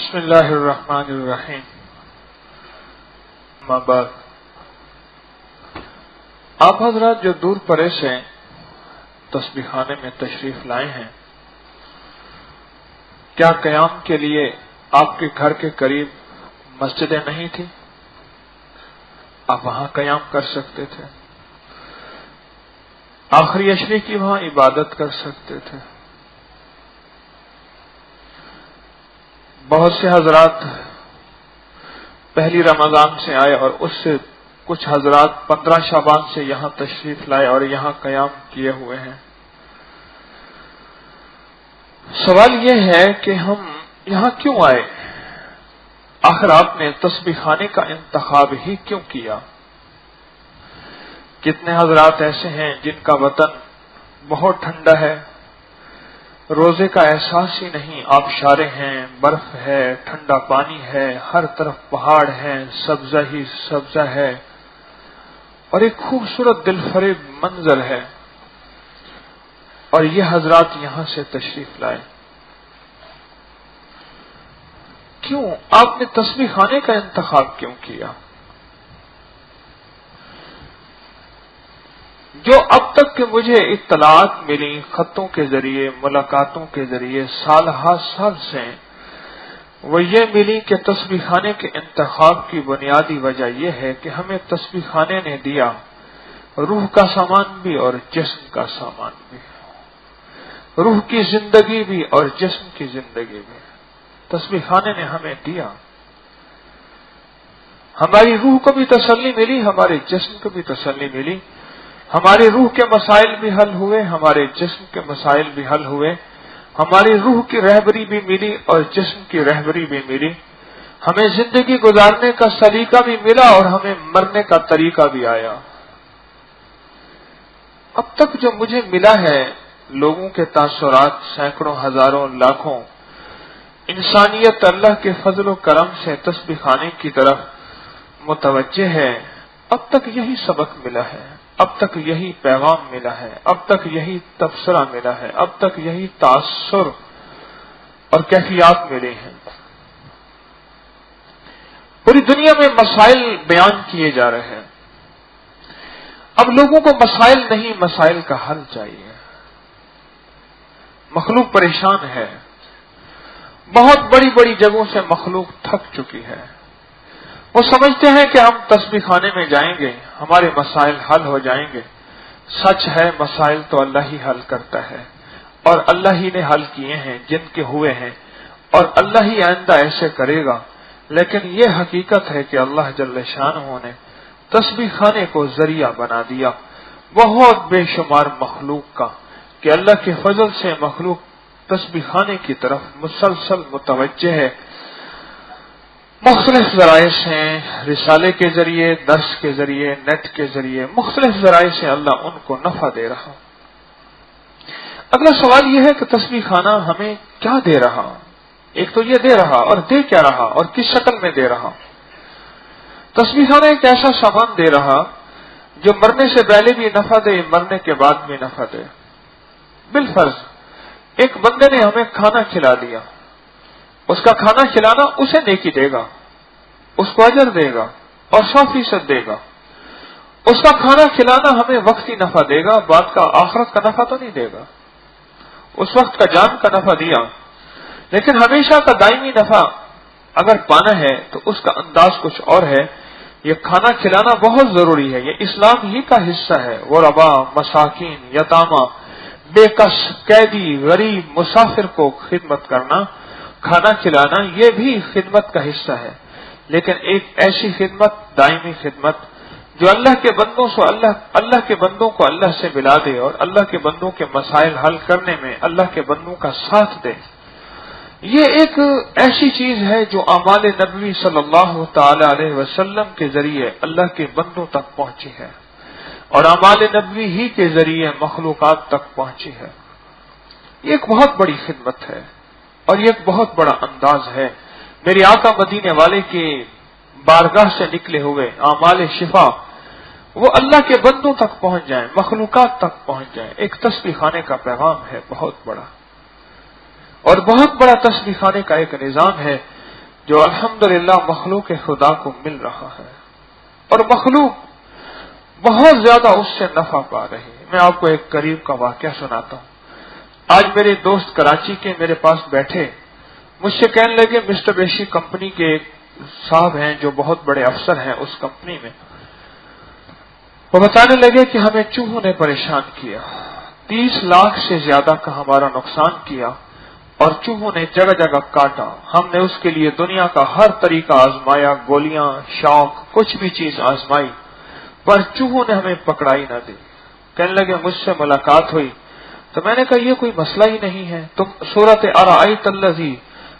بسم اللہ الرحمن الرحیم. اما بعد، آپ حضرات جو دور پرے سے تسبیح خانے میں تشریف لائے ہیں، کیا قیام کے لیے آپ کے گھر کے قریب مسجدیں نہیں تھیں؟ آپ وہاں قیام کر سکتے تھے، آخری عشرے کی وہاں عبادت کر سکتے تھے. بہت سے حضرات پہلی رمضان سے آئے اور اس سے کچھ حضرات 15 شعبان سے یہاں تشریف لائے اور یہاں قیام کیے ہوئے ہیں. سوال یہ ہے کہ ہم یہاں کیوں آئے؟ آخر آپ نے تسبیح خانے کا انتخاب ہی کیوں کیا؟ کتنے حضرات ایسے ہیں جن کا وطن بہت ٹھنڈا ہے، روزے کا احساس ہی نہیں، آبشاریں ہیں، برف ہے، ٹھنڈا پانی ہے، ہر طرف پہاڑ ہیں، سبزہ ہی سبزہ ہے اور ایک خوبصورت دل فریب منظر ہے، اور یہ حضرات یہاں سے تشریف لائے. کیوں آپ نے تسبیح خانے کا انتخاب کیوں کیا؟ جو اب تک کہ مجھے اطلاعات ملی خطوں کے ذریعے، ملاقاتوں کے ذریعے، سال ہا سال سے، وہ یہ ملی کہ تسبیح خانے کے انتخاب کی بنیادی وجہ یہ ہے کہ ہمیں تسبیح خانے نے دیا روح کا سامان بھی اور جسم کا سامان بھی، روح کی زندگی بھی اور جسم کی زندگی بھی تسبیح خانے نے ہمیں دیا. ہماری روح کو بھی تسلی ملی، ہمارے جسم کو بھی تسلی ملی، ہماری روح کے مسائل بھی حل ہوئے، ہمارے جسم کے مسائل بھی حل ہوئے، ہماری روح کی رہبری بھی ملی اور جسم کی رہبری بھی ملی، ہمیں زندگی گزارنے کا سلیقہ بھی ملا اور ہمیں مرنے کا طریقہ بھی آیا. اب تک جو مجھے ملا ہے، لوگوں کے تاثرات سینکڑوں، ہزاروں، لاکھوں، انسانیت اللہ کے فضل و کرم سے تسبیح خانے کی طرف متوجہ ہے. اب تک یہی سبق ملا ہے، اب تک یہی پیغام ملا ہے، اب تک یہی تبصرہ ملا ہے، اب تک یہی تاثر اور کیفیات ملے ہیں. پوری دنیا میں مسائل بیان کیے جا رہے ہیں. اب لوگوں کو مسائل نہیں، مسائل کا حل چاہیے. مخلوق پریشان ہے، بہت بڑی بڑی جگہوں سے مخلوق تھک چکی ہے. وہ سمجھتے ہیں کہ ہم تسبیح خانے میں جائیں گے ہمارے مسائل حل ہو جائیں گے. سچ ہے، مسائل تو اللہ ہی حل کرتا ہے اور اللہ ہی نے حل کیے ہیں جن کے ہوئے ہیں، اور اللہ ہی آئندہ ایسے کرے گا. لیکن یہ حقیقت ہے کہ اللہ جل شانہ نے تسبیح خانے کو ذریعہ بنا دیا بہت بے شمار مخلوق کا، کہ اللہ کے فضل سے مخلوق تسبیح خانے کی طرف مسلسل متوجہ ہے. مختلف ذرائع سے، رسالے کے ذریعے، درس کے ذریعے، نیٹ کے ذریعے، مختلف ذرائع سے اللہ ان کو نفع دے رہا. اگلا سوال یہ ہے کہ تسبیح خانہ ہمیں کیا دے رہا؟ ایک تو یہ دے رہا، اور دے کیا رہا اور کس شکل میں دے رہا؟ تسبیح خانہ ایک ایسا سامان دے رہا جو مرنے سے پہلے بھی نفع دے، مرنے کے بعد بھی نفع دے. بالفرض ایک بندے نے ہمیں کھانا کھلا دیا، اس کا کھانا کھلانا اسے نیکی دے گا، اس کو اجر دے گا اور 100% دے گا. اس کا کھانا کھلانا ہمیں وقتی نفع دے گا، بعد کا آخرت کا نفع تو نہیں دے گا. اس وقت کا جان کا نفع دیا، لیکن ہمیشہ کا دائمی نفع اگر پانا ہے تو اس کا انداز کچھ اور ہے. یہ کھانا کھلانا بہت ضروری ہے، یہ اسلام ہی کا حصہ ہے. غربا، مساکین، یتامہ، بے کس، قیدی، غریب، مسافر کو خدمت کرنا، کھانا کھلانا، یہ بھی خدمت کا حصہ ہے. لیکن ایک ایسی خدمت، دائمی خدمت جو اللہ کے بندوں سے اللہ کے بندوں کو اللہ سے ملا دے اور اللہ کے بندوں کے مسائل حل کرنے میں اللہ کے بندوں کا ساتھ دے. یہ ایک ایسی چیز ہے جو اعمال نبوی صلی اللہ تعالی علیہ وسلم کے ذریعے اللہ کے بندوں تک پہنچی ہے اور اعمال نبوی ہی کے ذریعے مخلوقات تک پہنچی ہے. یہ ایک بہت بڑی خدمت ہے اور یہ ایک بہت بڑا انداز ہے. میرے آقا مدینے والے کے بارگاہ سے نکلے ہوئے اعمال شفا وہ اللہ کے بندوں تک پہنچ جائیں، مخلوقات تک پہنچ جائیں. ایک تسبیح خانے کا پیغام ہے بہت بڑا، اور بہت بڑا تسبیح خانے کا ایک نظام ہے. جو الحمدللہ مخلوق خدا کو مل رہا ہے، اور مخلوق بہت زیادہ اس سے نفع پا رہی ہے۔ میں آپ کو ایک قریب کا واقعہ سناتا ہوں۔ آج میرے دوست کراچی کے میرے پاس بیٹھے، مجھ سے کہنے لگے مسٹر بیشی کمپنی کے ایک صاحب ہیں جو بہت بڑے افسر ہیں اس کمپنی میں، وہ بتانے لگے کہ ہمیں چوہوں نے پریشان کیا، 30 لاکھ سے زیادہ کا ہمارا نقصان کیا، اور چوہوں نے جگہ جگہ کاٹا۔ ہم نے اس کے لیے دنیا کا ہر طریقہ آزمایا، گولیاں، شوق، کچھ بھی چیز آزمائی، پر چوہوں نے ہمیں پکڑائی نہ دی۔ کہنے لگے مجھ سے ملاقات ہوئی تو میں نے کہا یہ کوئی مسئلہ ہی نہیں ہے، تم سورۃ ارأیت الذی،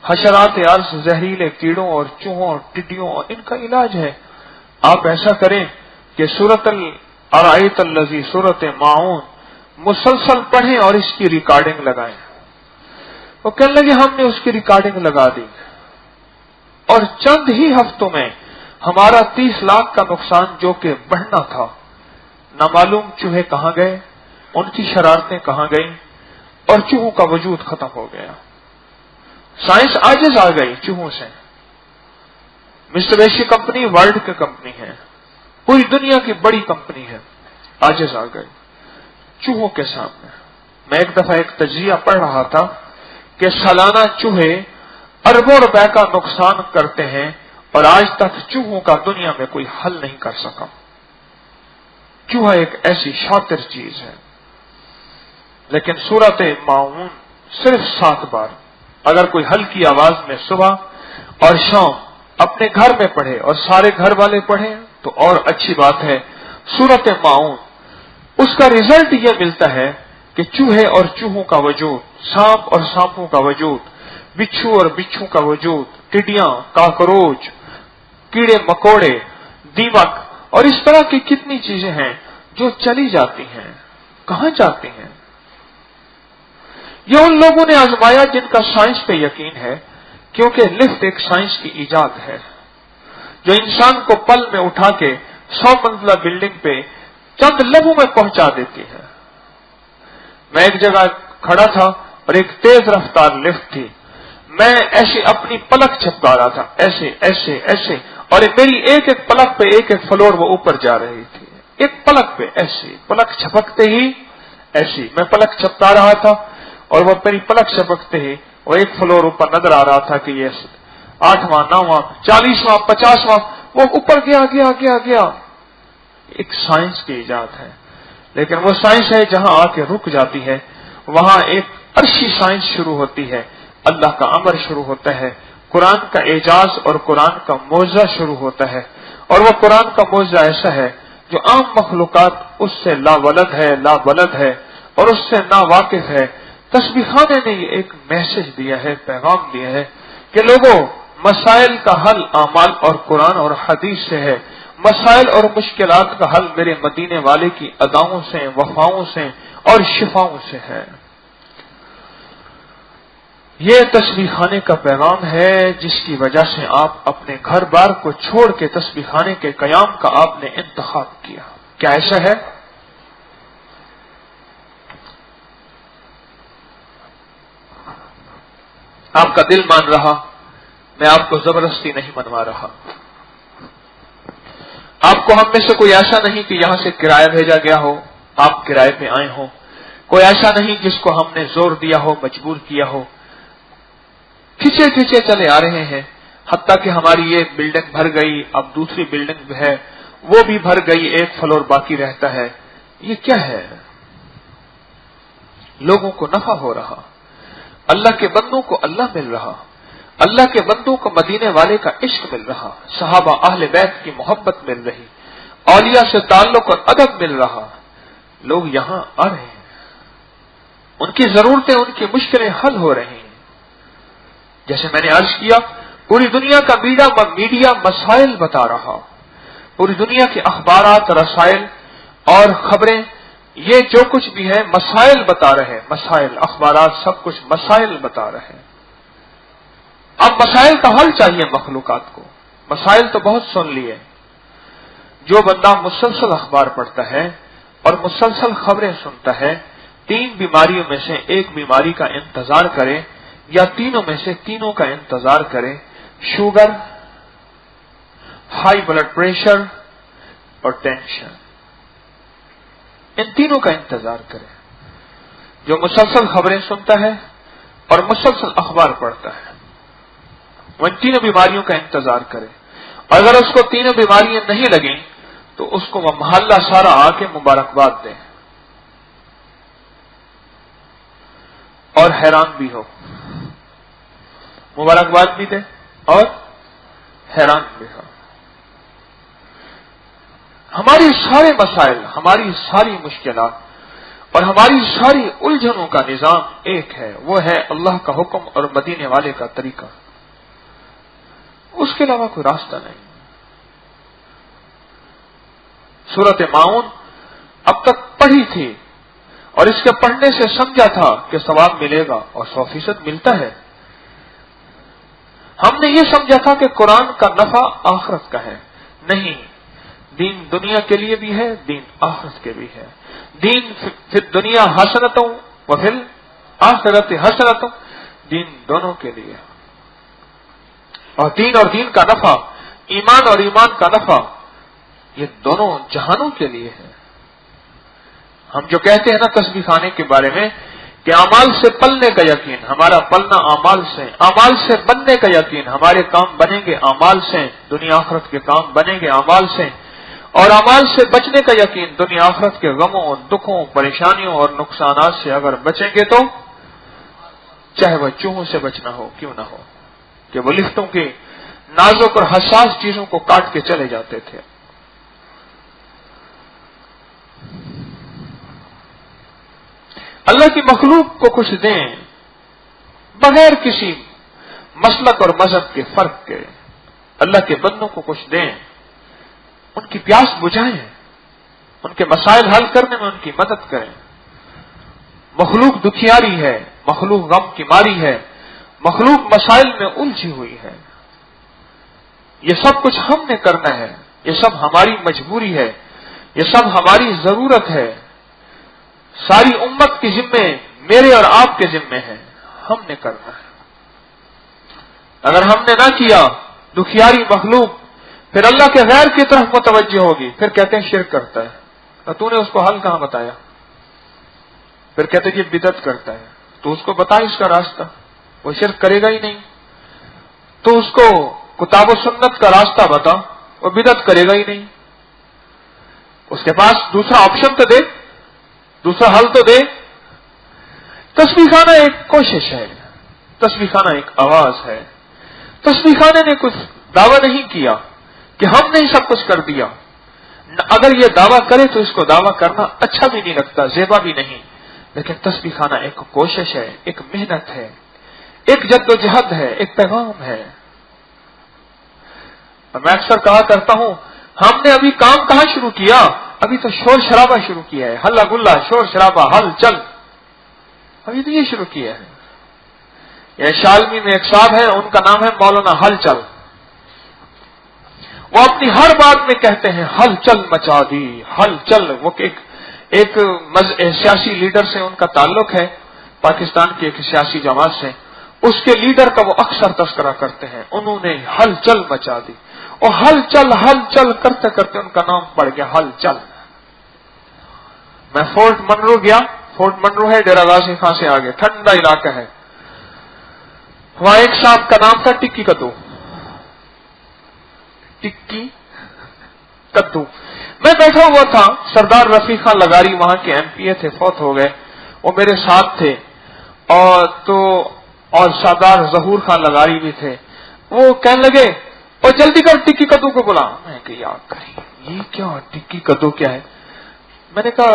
حشرات ارض، زہریلے کیڑوں اور چوہوں اور ٹڈیوں اور ان کا علاج ہے، آپ ایسا کریں کہ سورۃ ارأیت الذی، سورۃ ماعون مسلسل پڑھیں اور اس کی ریکارڈنگ لگائیں۔ وہ کہنے لگے ہم نے اس کی ریکارڈنگ لگا دی، اور چند ہی ہفتوں میں ہمارا 30 لاکھ کا نقصان جو کہ بڑھنا تھا، نہ معلوم چوہے کہاں گئے، ان کی شرارتیں کہاں گئیں، اور چوہوں کا وجود ختم ہو گیا۔ سائنس عاجز آ گئی چوہوں سے۔ مسٹر بیشی کمپنی ورلڈ کی کمپنی ہے، پوری دنیا کی بڑی کمپنی ہے، عاجز آ گئی چوہوں کے سامنے۔ میں ایک دفعہ ایک تجزیہ پڑھ رہا تھا کہ سالانہ چوہے اربوں روپے کا نقصان کرتے ہیں، اور آج تک چوہوں کا دنیا میں کوئی حل نہیں کر سکا۔ چوہا ایک ایسی شاطر چیز ہے، لیکن سورۃ ماعون صرف 7 بار اگر کوئی ہلکی آواز میں صبح اور شام اپنے گھر میں پڑھے اور سارے گھر والے پڑھیں تو اور اچھی بات ہے۔ سورۃ ماعون، اس کا رزلٹ یہ ملتا ہے کہ چوہے اور چوہوں کا وجود، سانپ اور سانپوں کا وجود، بچھو اور بچھو کا وجود، ٹڈیاں، کاکروچ، کیڑے مکوڑے، دیمک اور اس طرح کی کتنی چیزیں ہیں جو چلی جاتی ہیں، کہاں جاتی ہیں؟ یہ ان لوگوں نے آزمایا جن کا سائنس پہ یقین ہے، کیونکہ لفٹ ایک سائنس کی ایجاد ہے جو انسان کو پل میں اٹھا کے 100 منزلہ بلڈنگ پہ چند لمحوں میں پہنچا دیتی ہے۔ میں ایک جگہ کھڑا تھا اور ایک تیز رفتار لفٹ تھی، میں ایسے اپنی پلک چھپکا رہا تھا، ایسے ایسے ایسے، اور میری ایک ایک پلک پہ ایک ایک فلور وہ اوپر جا رہی تھی، ایک پلک پہ ایسے، پلک چھپکتے ہی ایسی میں پلک چھپکا رہا تھا، اور وہ میری پلک چھپکتے ہی وہ ایک فلور اوپر نظر آ رہا تھا کہ یہ 8واں 9واں 40واں 50واں وہ اوپر گیا گیا گیا گیا۔ ایک سائنس کی ایجاد ہے، لیکن وہ سائنس ہے جہاں آ کے رک جاتی ہے، وہاں ایک عرشی سائنس شروع ہوتی ہے، اللہ کا امر شروع ہوتا ہے، قرآن کا اعجاز اور قرآن کا معجزہ شروع ہوتا ہے، اور وہ قرآن کا معجزہ ایسا ہے جو عام مخلوقات اس سے لا ولد ہے، لا بلد ہے اور اس سے نا واقف ہے۔ تسبیح خانے نے یہ ایک میسج دیا ہے، پیغام دیا ہے کہ لوگوں، مسائل کا حل اعمال اور قرآن اور حدیث سے ہے، مسائل اور مشکلات کا حل میرے مدینے والے کی اداؤں سے، وفاؤں سے اور شفاؤں سے ہے۔ یہ تسبیح خانے کا پیغام ہے جس کی وجہ سے آپ اپنے گھر بار کو چھوڑ کے تسبیح خانے کے قیام کا آپ نے انتخاب کیا۔ کیا ایسا ہے؟ آپ کا دل مان رہا، میں آپ کو زبردستی نہیں منوا رہا۔ آپ کو ہم میں سے کوئی ایسا نہیں کہ یہاں سے کرایہ بھیجا گیا ہو، آپ کرایے پہ آئے ہوں، کوئی ایسا نہیں جس کو ہم نے زور دیا ہو، مجبور کیا ہو، کھچے کھچے چلے آ رہے ہیں، حتیٰ کہ ہماری یہ بلڈنگ بھر گئی، اب دوسری بلڈنگ ہے وہ بھی بھر گئی، ایک فلور باقی رہتا ہے۔ یہ کیا ہے؟ لوگوں کو نفع ہو رہا، اللہ کے بندوں کو اللہ مل رہا، اللہ کے بندوں کو مدینے والے کا عشق مل رہا، صحابہ اہل بیت کی محبت مل رہی، اولیاء سے تعلق اور ادب مل رہا۔ لوگ یہاں آ رہے ہیں، ان کی ضرورتیں، ان کی مشکلیں حل ہو رہی ہیں۔ جیسے میں نے عرض کیا، پوری دنیا کا میڈیا مسائل بتا رہا، پوری دنیا کے اخبارات، رسائل اور خبریں، یہ جو کچھ بھی ہے مسائل بتا رہے، مسائل، اخبارات سب کچھ مسائل بتا رہے ہیں۔ اب مسائل کا حل چاہیے مخلوقات کو، مسائل تو بہت سن لیے۔ جو بندہ مسلسل اخبار پڑھتا ہے اور مسلسل خبریں سنتا ہے، 3 بیماریوں میں سے ایک بیماری کا انتظار کرے یا تینوں میں سے تینوں کا انتظار کرے، شوگر، ہائی بلڈ پریشر اور ٹینشن، ان تینوں کا انتظار کرے۔ جو مسلسل خبریں سنتا ہے اور مسلسل اخبار پڑھتا ہے وہ ان تینوں بیماریوں کا انتظار کرے، اور اگر اس کو تینوں بیماریاں نہیں لگیں تو اس کو وہ محلہ سارا آ کے مبارکباد دے اور حیران بھی ہو، مبارکباد بھی دے اور حیران بھی ہو۔ ہماری سارے مسائل، ہماری ساری مشکلات اور ہماری ساری الجھنوں کا نظام ایک ہے، وہ ہے اللہ کا حکم اور مدینے والے کا طریقہ، اس کے علاوہ کوئی راستہ نہیں۔ سورۃ ماؤن اب تک پڑھی تھی اور اس کے پڑھنے سے سمجھا تھا کہ ثواب ملے گا اور 100% ملتا ہے۔ ہم نے یہ سمجھا تھا کہ قرآن کا نفع آخرت کا ہے، نہیں، دین دنیا کے لیے بھی ہے، دین آخرت کے بھی ہے۔ دین فی الدنیا حسنتوں و فی الآخرت حسنتوں، دین دونوں کے لیے، اور دین کا نفع، ایمان اور ایمان کا نفع، یہ دونوں جہانوں کے لیے ہے۔ ہم جو کہتے ہیں نا تسبیح خانے کے بارے میں کہ اعمال سے پلنے کا یقین، ہمارا پلنا اعمال سے بننے کا یقین، ہمارے کام بنیں گے اعمال سے، دنیا آخرت کے کام بنیں گے اعمال سے، اور اعمال سے بچنے کا یقین، دنیا آخرت کے غموں، دکھوں، پریشانیوں اور نقصانات سے اگر بچیں گے تو چاہے وہ چوہوں سے بچنا ہو کیوں نہ ہو، کہ وہ لفٹوں کے نازک اور حساس چیزوں کو کاٹ کے چلے جاتے تھے۔ اللہ کی مخلوق کو کچھ دیں بغیر کسی مسلک اور مذہب کے فرق کے، اللہ کے بندوں کو کچھ دیں، ان کی پیاس بجھائیں، ان کے مسائل حل کرنے میں ان کی مدد کریں۔ مخلوق دکھیاری ہے، مخلوق غم کی ماری ہے، مخلوق مسائل میں الجھی ہوئی ہے، یہ سب کچھ ہم نے کرنا ہے، یہ سب ہماری مجبوری ہے، یہ سب ہماری ضرورت ہے، ساری امت کی ذمے میرے اور آپ کے ذمے ہے، ہم نے کرنا ہے۔ اگر ہم نے نہ کیا دکھیاری مخلوق پھر اللہ کے غیر کی طرف متوجہ ہوگی، پھر کہتے ہیں شرک کرتا ہے، اور تو نے اس کو حل کہاں بتایا؟ پھر کہتے ہیں یہ بدعت کرتا ہے، تو اس کو بتا اس کا راستہ، وہ شرک کرے گا ہی نہیں، تو اس کو کتاب و سنت کا راستہ بتا، وہ بدعت کرے گا ہی نہیں، اس کے پاس دوسرا آپشن تو دے، دوسرا حل تو دے۔ تسبیح خانہ ایک کوشش ہے، تسبیح خانہ ایک آواز ہے، تسبیح خانے نے کچھ دعویٰ نہیں کیا کہ ہم نے ہی سب کچھ کر دیا، اگر یہ دعویٰ کرے تو اس کو دعویٰ کرنا اچھا بھی نہیں لگتا، زیبا بھی نہیں، لیکن تسبیح خانہ ایک کوشش ہے، ایک محنت ہے، ایک جد و جہد ہے، ایک پیغام ہے۔ میں اکثر کہا کرتا ہوں ہم نے ابھی کام کہاں شروع کیا، ابھی تو شور شرابہ شروع کیا ہے، ہلا گلا شور شرابہ، ہل چل، ابھی تو یہ شروع کیا ہے۔ یہ شالمی میں ایک صاحب ہے، ان کا نام ہے مولانا ہل چل، وہ اپنی ہر بات میں کہتے ہیں ہل چل مچا دی، ہل چل۔ وہ ایک سیاسی لیڈر سے ان کا تعلق ہے، پاکستان کی ایک سیاسی جماعت سے، اس کے لیڈر کا وہ اکثر تذکرہ کرتے ہیں، انہوں نے ہل چل مچا دی، اور ہل چل کرتے کرتے ان کا نام پڑ گیا ہل چل۔ میں فورٹ منرو گیا، فورٹ منرو ہے ڈیرہ غازی خان سے آگے، ٹھنڈا علاقہ ہے، وہاں ایک صاحب کا نام تھا ٹکی کدو، ٹکی کدو۔ میں بیٹھا ہوا تھا، سردار رفیق خان لغاری وہاں کے ایم پی اے تھے، فوت ہو گئے، وہ میرے ساتھ تھے، اور سردار ظہور خان لغاری بھی تھے۔ وہ کہنے لگے اور جلدی کر ٹکی کدو کو بلا۔ میں کہ یاد کریں یہ کیا ٹکی کدو کیا ہے؟ میں نے کہا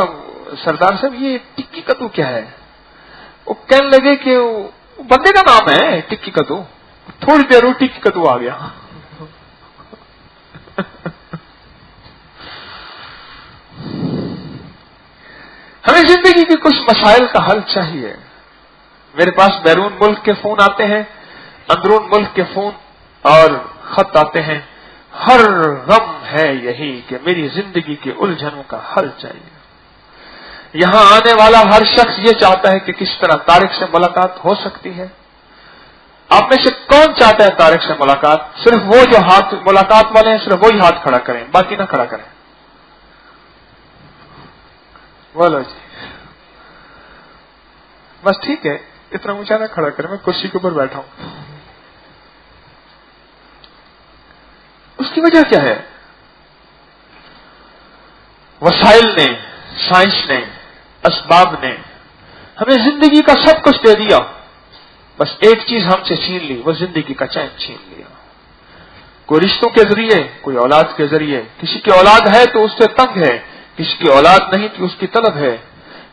سردار صاحب یہ ٹکی کدو کیا ہے؟ وہ کہنے لگے کہ بندے کا نام ہے ٹکی کدو۔ تھوڑی دیر وہ ٹکی کدو آ گیا۔ ہمیں زندگی کے کچھ مسائل کا حل چاہیے۔ میرے پاس بیرون ملک کے فون آتے ہیں، اندرون ملک کے فون اور خط آتے ہیں، ہر غم ہے یہی کہ میری زندگی کے الجھنوں کا حل چاہیے۔ یہاں آنے والا ہر شخص یہ چاہتا ہے کہ کس طرح طارق سے ملاقات ہو سکتی ہے، آپ میں سے کون چاہتا ہے طارق سے ملاقات؟ صرف وہ جو ہاتھ ملاقات والے ہیں صرف وہی ہاتھ کھڑا کریں، باقی نہ کھڑا کریں. بولو جی. بس ٹھیک ہے، اتنا اونچا نہ کھڑا کریں، میں کرسی کے اوپر بیٹھا ہوں. اس کی وجہ کیا ہے؟ وسائل نے، سائنس نے، اسباب نے ہمیں زندگی کا سب کچھ دے دیا، بس ایک چیز ہم سے چھین لی، وہ زندگی کا چین چھین لیا. کوئی رشتوں کے ذریعے، کوئی اولاد کے ذریعے. کسی کی اولاد ہے تو اس سے تنگ ہے، کسی کی اولاد نہیں تو اس کی طلب ہے.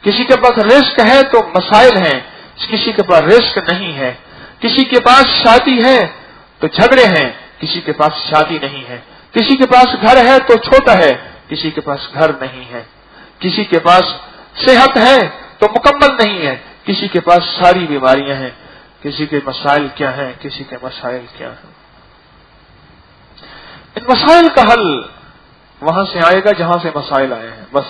کسی کے پاس رزق ہے تو مسائل ہیں، کسی کے پاس رزق نہیں ہے. کسی کے پاس شادی ہے تو جھگڑے ہیں، کسی کے پاس شادی نہیں ہے. کسی کے پاس گھر ہے تو چھوٹا ہے، کسی کے پاس گھر نہیں ہے. کسی کے پاس صحت ہے تو مکمل نہیں ہے، کسی کے پاس ساری بیماریاں ہیں. کسی کے مسائل کیا ہیں، کسی کے مسائل کیا ہیں. ان مسائل کا حل وہاں سے آئے گا جہاں سے مسائل آئے ہیں. بس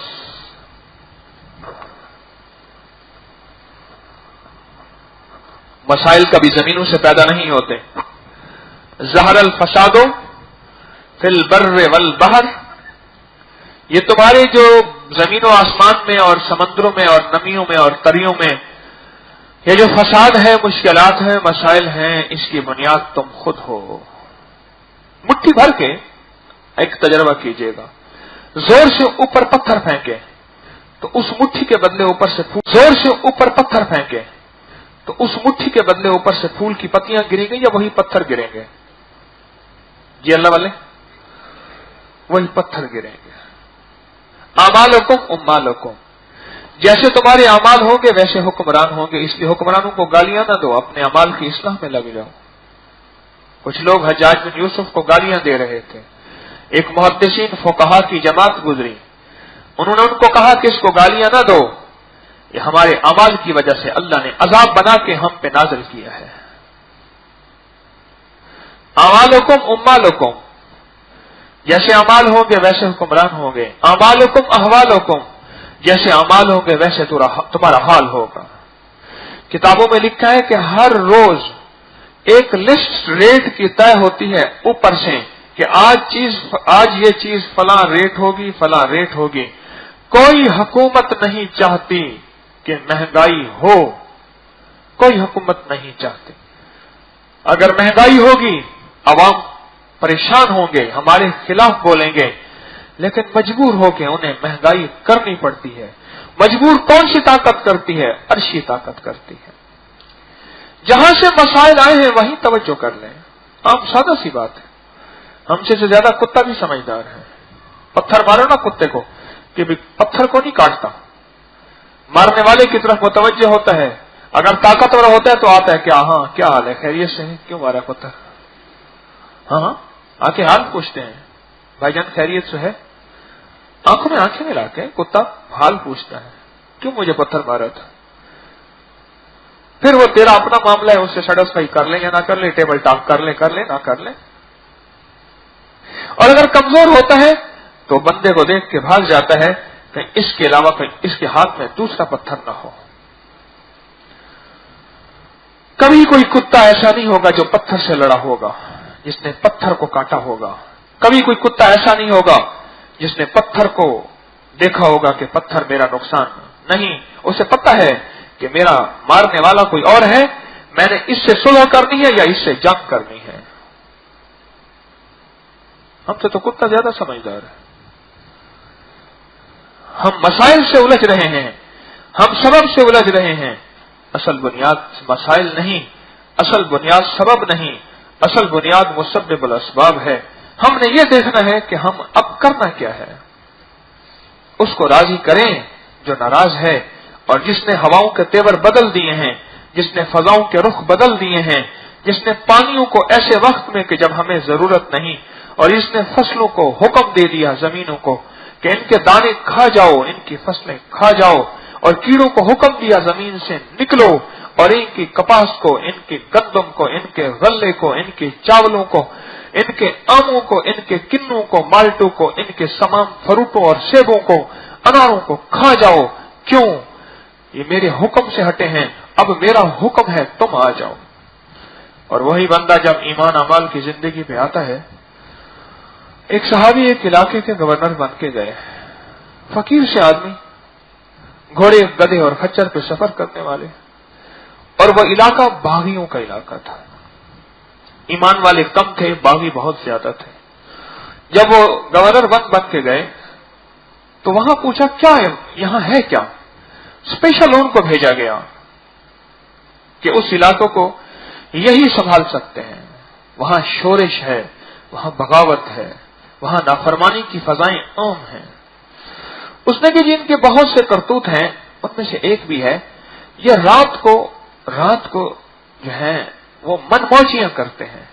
مسائل کبھی زمینوں سے پیدا نہیں ہوتے. ظہر الفساد فی البر والبحر، یہ تمہارے جو زمین و آسمان میں اور سمندروں میں اور نمیوں میں اور تریوں میں یہ جو فساد ہے، مشکلات ہیں، مسائل ہیں، اس کی بنیاد تم خود ہو. مٹھی بھر کے ایک تجربہ کیجئے گا. زور سے اوپر پتھر پھینکے تو اس مٹھی کے بدلے اوپر سے پھول، زور سے اوپر پتھر پھینکے تو اس مٹھی کے بدلے اوپر سے پھول کی پتیاں گریں گے یا وہی پتھر گریں گے؟ جی اللہ والے، وہی پتھر گریں گے. اعمالکم امالکم، جیسے تمہارے اعمال ہوں گے ویسے حکمران ہوں گے. اس لیے حکمرانوں کو گالیاں نہ دو، اپنے اعمال کی اصلاح میں لگ جاؤ. کچھ لوگ حجاج بن یوسف کو گالیاں دے رہے تھے. ایک محدثین فقہا کی جماعت گزری، انہوں نے ان کو کہا کہ اس کو گالیاں نہ دو، یہ ہمارے اعمال کی وجہ سے اللہ نے عذاب بنا کے ہم پہ نازل کیا ہے. اعمالکم امالکم، جیسے اعمال ہوں گے ویسے حکمران ہوں گے. اعمالکم احوالکم، جیسے اعمال ہوں گے ویسے تمہارا حال ہوگا. کتابوں میں لکھا ہے کہ ہر روز ایک لسٹ ریٹ کی طے ہوتی ہے اوپر سے کہ آج یہ چیز فلاں ریٹ ہوگی، فلاں ریٹ ہوگی. کوئی حکومت نہیں چاہتی کہ مہنگائی ہو، کوئی حکومت نہیں چاہتی. اگر مہنگائی ہوگی عوام پریشان ہوں گے، ہمارے خلاف بولیں گے، لیکن مجبور ہو کے انہیں مہنگائی کرنی پڑتی ہے. مجبور کون سی طاقت کرتی ہے؟ عرشی طاقت کرتی ہے. جہاں سے مسائل آئے ہیں وہیں توجہ کر لیں. عام سادہ سی بات ہے. ہم سے زیادہ کتا بھی سمجھدار ہے. پتھر مارو نا کتے کو کہ پتھر کو نہیں کاٹتا، مارنے والے کی طرف متوجہ ہوتا ہے. اگر طاقتور ہوتا ہے تو آتا ہے کہ ہاں کیا حال ہے، خیریت سے ہے، کیوں مارا پتھر؟ ہاں آ کے حال پوچھتے ہیں، بھائی جان خیریت سے ہے. آنکھوں میں آنکھیں ملا کے کتا حال پوچھتا ہے، کیوں مجھے پتھر مارا تھا؟ پھر وہ تیرا اپنا معاملہ ہے، اس سے سیٹسفائی کر لیں یا نہ کر لیں، ٹیبل ٹاک کر لیں نہ کر لیں. اور اگر کمزور ہوتا ہے تو بندے کو دیکھ کے بھاگ جاتا ہے کہ اس کے علاوہ کہیں اس کے ہاتھ میں دوسرا پتھر نہ ہو. کبھی کوئی کتا ایسا نہیں ہوگا جو پتھر سے لڑا ہوگا، جس نے پتھر کو کاٹا ہوگا. کبھی کوئی کتا ایسا نہیں ہوگا جس نے پتھر کو دیکھا ہوگا کہ پتھر میرا نقصان نہیں. اسے پتہ ہے کہ میرا مارنے والا کوئی اور ہے، میں نے اس سے صلح کرنی ہے یا اس سے جنگ کرنی ہے. ہم سے تو کتا زیادہ سمجھدار ہے. ہم مسائل سے الجھ رہے ہیں، ہم سبب سے الجھ رہے ہیں. اصل بنیاد مسائل نہیں، اصل بنیاد سبب نہیں، اصل بنیاد مسبب الاسباب ہے. ہم نے یہ دیکھنا ہے کہ ہم اب کرنا کیا ہے. اس کو راضی کریں جو ناراض ہے، اور جس نے ہواؤں کے تیور بدل دیے ہیں، جس نے فضاؤں کے رخ بدل دیے ہیں، جس نے پانیوں کو ایسے وقت میں کہ جب ہمیں ضرورت نہیں، اور اس نے فصلوں کو حکم دے دیا زمینوں کو کہ ان کے دانے کھا جاؤ، ان کی فصلیں کھا جاؤ، اور کیڑوں کو حکم دیا زمین سے نکلو، اور ان کی کپاس کو، ان کی گندم کو، ان کے غلے کو، ان کے چاولوں کو، ان کے آموں کو، ان کے کنوں کو، مالٹوں کو، ان کے تمام فروٹوں اور سیبوں کو، اناروں کو کھا جاؤ. کیوں؟ یہ میرے حکم سے ہٹے ہیں، اب میرا حکم ہے تم آ جاؤ. اور وہی بندہ جب ایمان اعمال کی زندگی پہ آتا ہے، ایک صحابی ایک علاقے کے گورنر بن کے گئے، فقیر سے آدمی، گھوڑے گدھے اور خچر پہ سفر کرنے والے، اور وہ علاقہ باغیوں کا علاقہ تھا، ایمان والے کم تھے، باغی بہت زیادہ تھے۔ جب وہ گورنر بن کے گئے تو وہاں پوچھا کیا ہے یہاں ہے کیا؟ اسپیشل ان کو بھیجا گیا کہ اس علاقوں کو یہی سنبھال سکتے ہیں، وہاں شورش ہے، وہاں بغاوت ہے، وہاں نافرمانی کی فضائیں عام ہیں۔ اس نے کہ جن کے بہت سے کرتوت ہیں ان میں سے ایک بھی ہے یہ رات کو جو ہے وہ من موجیاں کرتے ہیں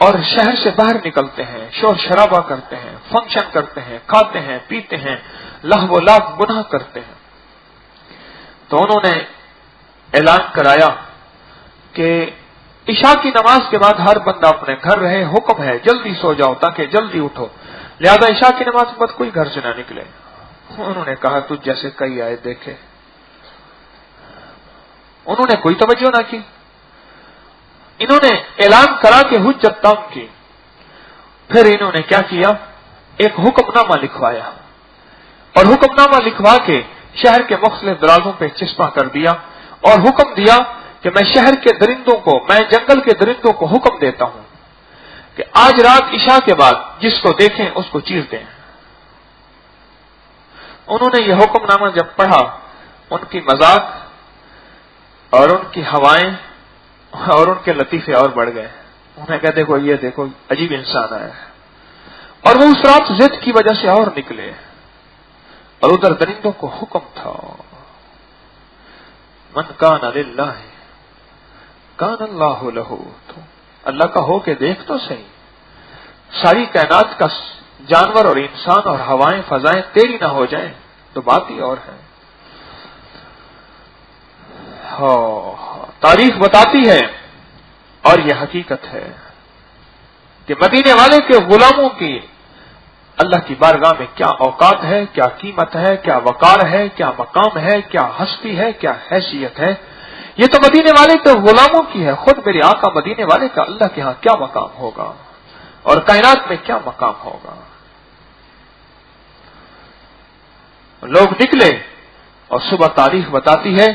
اور شہر سے باہر نکلتے ہیں، شور شرابہ کرتے ہیں، فنکشن کرتے ہیں، کھاتے ہیں، پیتے ہیں، لہو و لعب گناہ کرتے ہیں۔ تو انہوں نے اعلان کرایا کہ عشاء کی نماز کے بعد ہر بندہ اپنے گھر رہے، حکم ہے جلدی سو جاؤ تاکہ جلدی اٹھو، لہذا عشاء کی نماز کے بعد کوئی گھر سے نہ نکلے۔ انہوں نے کہا تجھ جیسے کئی آئے دیکھے، انہوں نے کوئی توجہ نہ کی۔ انہوں نے اعلان کرا کہ حجت تام کی، پھر انہوں نے کیا کیا، ایک حکم نامہ لکھوایا اور حکم نامہ لکھوا کے شہر کے مختلف درازوں پہ چسپاں کر دیا اور حکم دیا کہ میں شہر کے درندوں کو، میں جنگل کے درندوں کو حکم دیتا ہوں کہ آج رات عشاء کے بعد جس کو دیکھیں اس کو چیر دیں۔ انہوں نے یہ حکم نامہ جب پڑھا، ان کی مذاق اور ان کی ہوائیں اور ان کے لطیفے اور بڑھ گئے۔ انہوں نے کہا دیکھو یہ دیکھو عجیب انسان آیا ہے، اور وہ اس رات ضد کی وجہ سے اور نکلے، اور ادھر درندوں کو حکم تھا من کان للہ کان اللہ لہ، تو اللہ کا ہو کے دیکھ تو صحیح، ساری کائنات کا جانور اور انسان اور ہوائیں فضائیں تیری نہ ہو جائیں تو بات ہی اور ہے۔ تاریخ بتاتی ہے اور یہ حقیقت ہے کہ مدینے والے کے غلاموں کی اللہ کی بارگاہ میں کیا اوقات ہے، کیا قیمت ہے، کیا وقار ہے، کیا مقام ہے، کیا ہستی ہے، کیا حیثیت ہے۔ یہ تو مدینے والے کے غلاموں کی ہے، خود میرے آقا مدینے والے کا اللہ کے ہاں کیا مقام ہوگا اور کائنات میں کیا مقام ہوگا۔ لوگ نکلے اور صبح تاریخ بتاتی ہے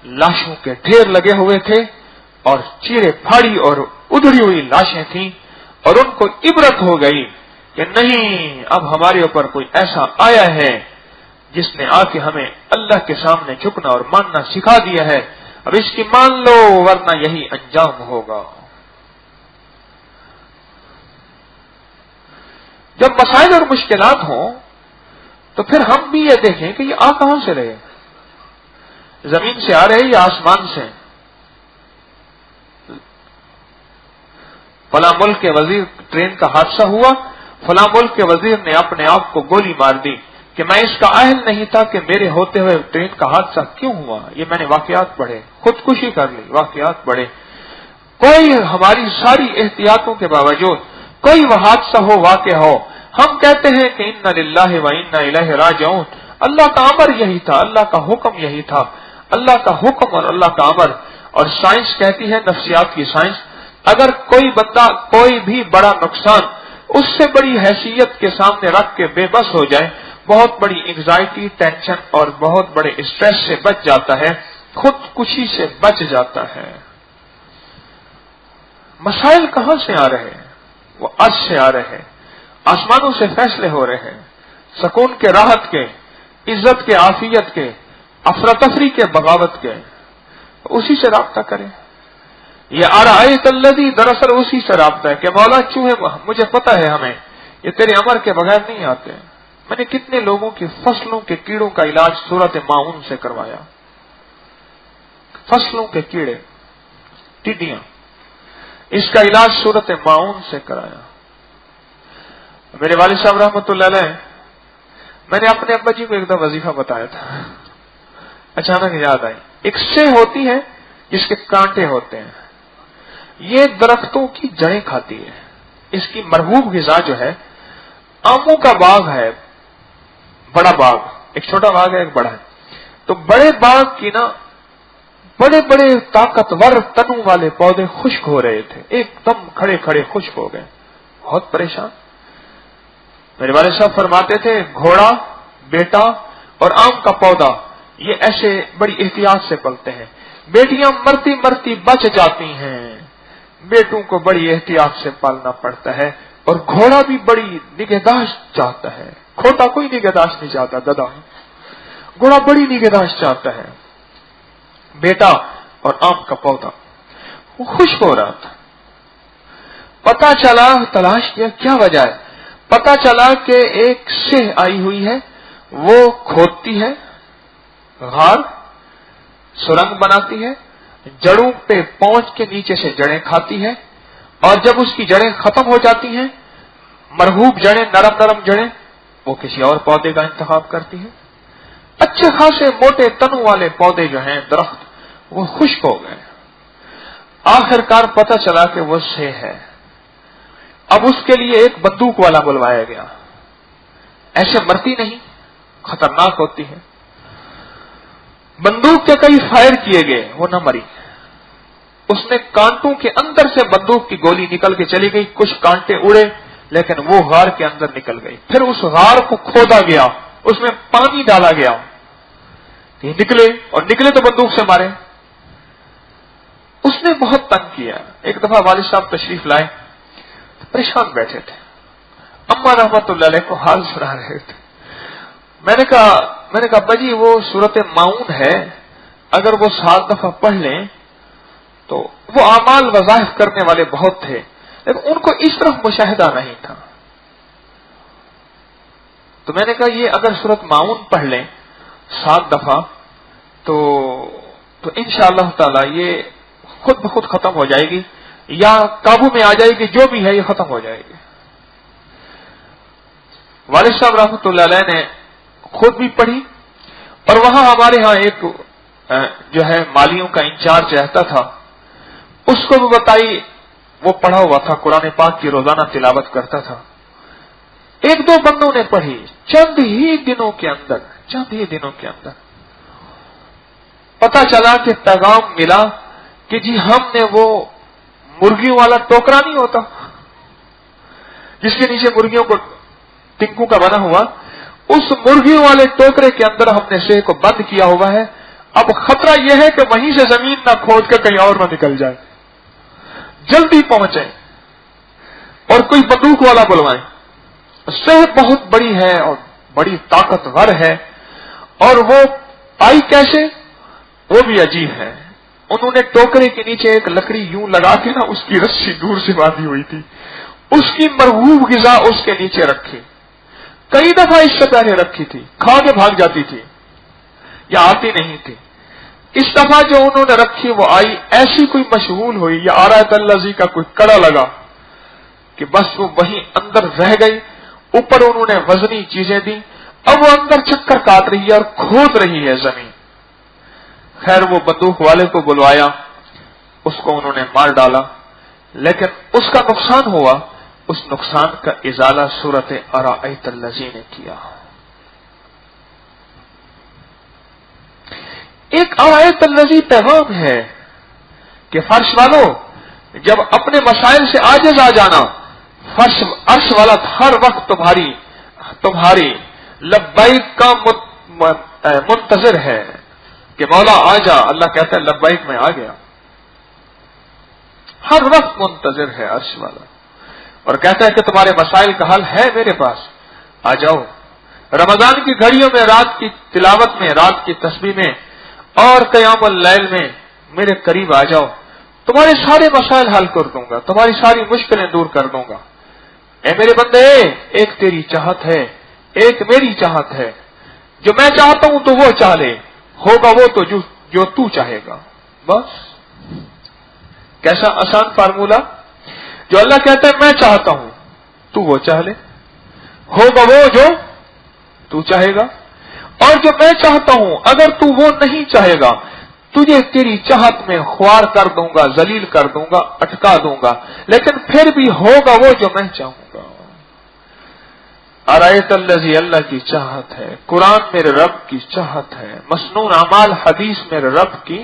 لاشوں کے ڈھیر لگے ہوئے تھے اور چیرے پھاڑی اور ادھڑی ہوئی لاشیں تھیں، اور ان کو عبرت ہو گئی کہ نہیں اب ہمارے اوپر کوئی ایسا آیا ہے جس نے آ کے ہمیں اللہ کے سامنے جھکنا اور ماننا سکھا دیا ہے، اب اس کی مان لو ورنہ یہی انجام ہوگا۔ جب مسائل اور مشکلات ہوں تو پھر ہم بھی یہ دیکھیں کہ یہ آ کہاں سے رہے، زمین سے آ رہے یا آسمان سے۔ فلاں ملک کے وزیر ٹرین کا حادثہ ہوا، فلاں ملک کے وزیر نے اپنے آپ کو گولی مار دی کہ میں اس کا اہل نہیں تھا کہ میرے ہوتے ہوئے ٹرین کا حادثہ کیوں ہوا، یہ میں نے واقعات پڑھے، خودکشی کر لی، واقعات پڑھے۔ کوئی ہماری ساری احتیاطوں کے باوجود کوئی وہ حادثہ ہو، واقع ہو، ہم کہتے ہیں کہ انا للہ و انا الیہ راجعون، اللہ کا امر یہی تھا، اللہ کا حکم یہی تھا، اللہ کا حکم اور اللہ کا امر۔ اور سائنس کہتی ہے، نفسیات کی سائنس، اگر کوئی بندہ کوئی بھی بڑا نقصان اس سے بڑی حیثیت کے سامنے رکھ کے بے بس ہو جائے، بہت بڑی انگزائٹی، ٹینشن اور بہت بڑے اسٹریس سے بچ جاتا ہے، خودکشی سے بچ جاتا ہے۔ مسائل کہاں سے آ رہے ہیں؟ وہ عرش سے آ رہے ہیں، آسمانوں سے فیصلے ہو رہے ہیں، سکون کے، راحت کے، عزت کے، عافیت کے، افراتفری کے، بغاوت کے، اسی سے رابطہ کریں۔ یہ ارأیت الذی، دراصل اسی سے رابطہ ہے کہ مولا چوہے مجھے پتا ہے ہمیں یہ تیرے امر کے بغیر نہیں آتے۔ میں نے کتنے لوگوں کی فصلوں کے کیڑوں کا علاج سورۃ ماعون سے کروایا، فصلوں کے کیڑے، ٹڈیاں، اس کا علاج سورۃ ماعون سے کرایا۔ میرے والد صاحب رحمۃ اللہ علیہ، میں نے اپنے ابا جی کو ایک دم وظیفہ بتایا تھا، اچانک یاد آئی، ایک سہ ہوتی ہے جس کے کانٹے ہوتے ہیں، یہ درختوں کی جڑیں کھاتی ہے، اس کی مرغوب غذا جو ہے، آموں کا باغ ہے، بڑا باغ، ایک چھوٹا باغ ہے ایک بڑا ہے، تو بڑے باغ کی نا بڑے بڑے طاقتور تنوں والے پودے خشک ہو رہے تھے، ایک دم کھڑے کھڑے خشک ہو گئے، بہت پریشان۔ میرے والد صاحب فرماتے تھے گھوڑا، بیٹا اور آم کا پودا یہ ایسے بڑی احتیاط سے پلتے ہیں، بیٹیاں مرتی مرتی بچ جاتی ہیں، بیٹوں کو بڑی احتیاط سے پالنا پڑتا ہے، اور گھوڑا بھی بڑی نگہداشت چاہتا ہے، کھوٹا کوئی نگہداشت نہیں چاہتا، گدھا گھوڑا بڑی نگہداشت چاہتا ہے۔ بیٹا اور آم کا پودا وہ خشک ہو رہا تھا، پتا چلا، تلاش کیا کیا وجہ ہے، پتا چلا کہ ایک سہ آئی ہوئی ہے، وہ کھودتی ہے غار، سرنگ بناتی ہے، جڑوں پہ پہنچ کے نیچے سے جڑیں کھاتی ہے، اور جب اس کی جڑیں ختم ہو جاتی ہیں، مرغوب جڑیں، نرم نرم جڑیں، وہ کسی اور پودے کا انتخاب کرتی ہے۔ اچھے خاصے موٹے تنوں والے پودے جو ہیں، درخت، وہ خشک ہو گئے۔ آخر کار پتہ چلا کہ وہ سہ ہے۔ اب اس کے لیے ایک بندوق والا بلوایا گیا، ایسے مرتی نہیں، خطرناک ہوتی ہے۔ بندوق کے کئی فائر کیے گئے، وہ نہ مری، اس نے کانٹوں کے اندر سے بندوق کی گولی نکل کے چلی گئی، کچھ کانٹے اڑے لیکن وہ غار کے اندر نکل گئی۔ پھر اس غار کو کھودا گیا، اس میں پانی ڈالا گیا، یہ نکلے، اور نکلے تو بندوق سے مارے۔ اس نے بہت تنگ کیا۔ ایک دفعہ والد صاحب تشریف لائے، پریشان بیٹھے تھے، اما رحمت اللہ علیہ کو حال سنا رہے تھے۔ میں نے کہا ابا جی وہ سورت ماؤن ہے، اگر وہ 7 دفعہ پڑھ لیں تو وہ اعمال وظائف کرنے والے بہت تھے، لیکن ان کو اس طرح مشاہدہ نہیں تھا۔ تو میں نے کہا یہ اگر سورت ماؤن پڑھ لیں 7 دفعہ تو انشاءاللہ تعالی یہ خود بخود ختم ہو جائے گی، یا قابو میں آ جائے گی، جو بھی ہے یہ ختم ہو جائے گی۔ والد صاحب رحمۃ اللہ علیہ نے خود بھی پڑھی، اور وہاں ہمارے ہاں ایک جو ہے مالیوں کا انچارج رہتا تھا، اس کو بھی بتائی، وہ پڑھا ہوا تھا، قرآن پاک کی روزانہ تلاوت کرتا تھا۔ 1-2 بندوں نے پڑھی، چند ہی دنوں کے اندر پتا چلا کہ پیغام ملا کہ جی ہم نے وہ مرغیوں والا ٹوکرا نہیں ہوتا جس کے نیچے مرغیوں کو ٹنکوں کا بنا ہوا، اس مرغیوں والے ٹوکرے کے اندر ہم نے سہ کو بند کیا ہوا ہے، اب خطرہ یہ ہے کہ وہیں سے زمین نہ کھود کر کہیں اور نہ نکل جائے، جلدی پہنچیں اور کوئی بندوق والا بلوائیں۔ سہ بہت بڑی ہے اور بڑی طاقتور ہے، اور وہ آئی کیسے وہ بھی عجیب ہے۔ انہوں نے ٹوکرے کے نیچے ایک لکڑی یوں لگا کے نا، اس کی رسی دور سے باندھی ہوئی تھی، اس کی مرغوب غذا اس کے نیچے رکھی، کئی دفعہ اس سے پہلے رکھی تھی، کھا کے بھاگ جاتی تھی یا آتی نہیں تھی۔ اس دفعہ جو انہوں نے رکھی وہ آئی، ایسی کوئی مشغول ہوئی یا آرایت اللہ کا کوئی کڑا لگا کہ بس وہ وہیں اندر رہ گئی۔ اوپر انہوں نے وزنی چیزیں دی، اب وہ اندر چکر کاٹ رہی ہے اور کھود رہی ہے زمین۔ خیر وہ بندوق والے کو بلوایا، اس کو انہوں نے مار ڈالا، لیکن اس کا نقصان ہوا، اس نقصان کا ازالہ سورت ارأیت الذی نے کیا۔ ایک ارأیت الذی پیغام ہے کہ فرش والو جب اپنے مسائل سے عاجز آ جانا، عرش والا ہر وقت تمہاری لبیک کا منتظر ہے کہ مولا آ جا۔ اللہ کہتا ہے لبیک میں آ گیا، ہر وقت منتظر ہے عرش والا، اور کہتا ہے کہ تمہارے مسائل کا حل ہے میرے پاس، آ جاؤ۔ رمضان کی گھڑیوں میں، رات کی تلاوت میں، رات کی تسبیح میں اور قیام اللیل میں میرے قریب آ جاؤ، تمہارے سارے مسائل حل کر دوں گا، تمہاری ساری مشکلیں دور کر دوں گا۔ اے میرے بندے، ایک تیری چاہت ہے، ایک میری چاہت ہے، جو میں چاہتا ہوں تو وہ چاہ لے، ہوگا وہ تو جو تو چاہے گا۔ بس کیسا آسان فارمولا، جو اللہ کہتا ہے میں چاہتا ہوں تو وہ چاہ لے، ہوگا وہ جو تو چاہے گا، اور جو میں چاہتا ہوں اگر تو وہ نہیں چاہے گا، تجھے تیری چاہت میں خوار کر دوں گا، ذلیل کر دوں گا، اٹکا دوں گا، لیکن پھر بھی ہوگا وہ جو میں چاہوں گا۔ ارایت الذی، اللہ کی چاہت ہے، قرآن میرے رب کی چاہت ہے، مسنون اعمال حدیث میرے رب کی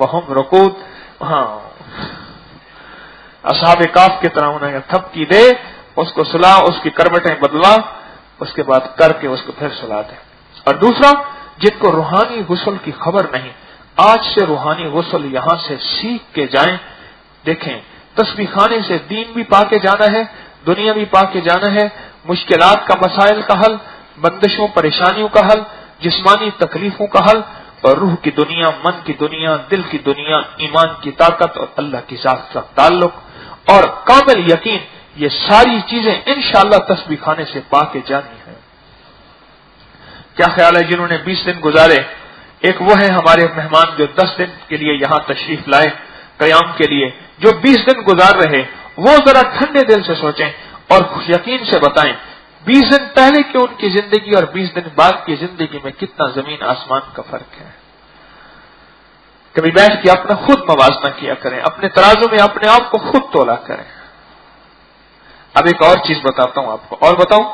وہم رکود. ہاں اصحاب کاف کی طرح انہیں تھپکی دے، اس کو سلا، اس کی کروٹیں بدلا، اس کے بعد کر کے اس کو پھر سلا دے. اور دوسرا، جن کو روحانی غسل کی خبر نہیں، آج سے روحانی غسل یہاں سے سیکھ کے جائیں. دیکھیں تسبیح خانے سے دین بھی پا کے جانا ہے، دنیا بھی پا کے جانا ہے، مشکلات کا مسائل کا حل، بندشوں پریشانیوں کا حل، جسمانی تکلیفوں کا حل، اور روح کی دنیا، من کی دنیا، دل کی دنیا، ایمان کی طاقت اور اللہ کی ذات کا تعلق اور کامل یقین، یہ ساری چیزیں انشاءاللہ تسبیح خانے سے پا کے جانی ہے. کیا خیال ہے جنہوں نے 20 دن گزارے؟ ایک وہ ہے ہمارے مہمان جو 10 دن کے لیے یہاں تشریف لائے قیام کے لیے، جو 20 دن گزار رہے، وہ ذرا ٹھنڈے دل سے سوچیں اور یقین سے بتائیں 20 دن پہلے کی ان کی زندگی اور 20 دن بعد کی زندگی میں کتنا زمین آسمان کا فرق ہے. کبھی بیٹھ کے اپنا خود موازنہ کیا کریں، اپنے ترازو میں اپنے آپ کو خود تولا کریں. اب ایک اور چیز بتاتا ہوں آپ کو، اور بتاؤں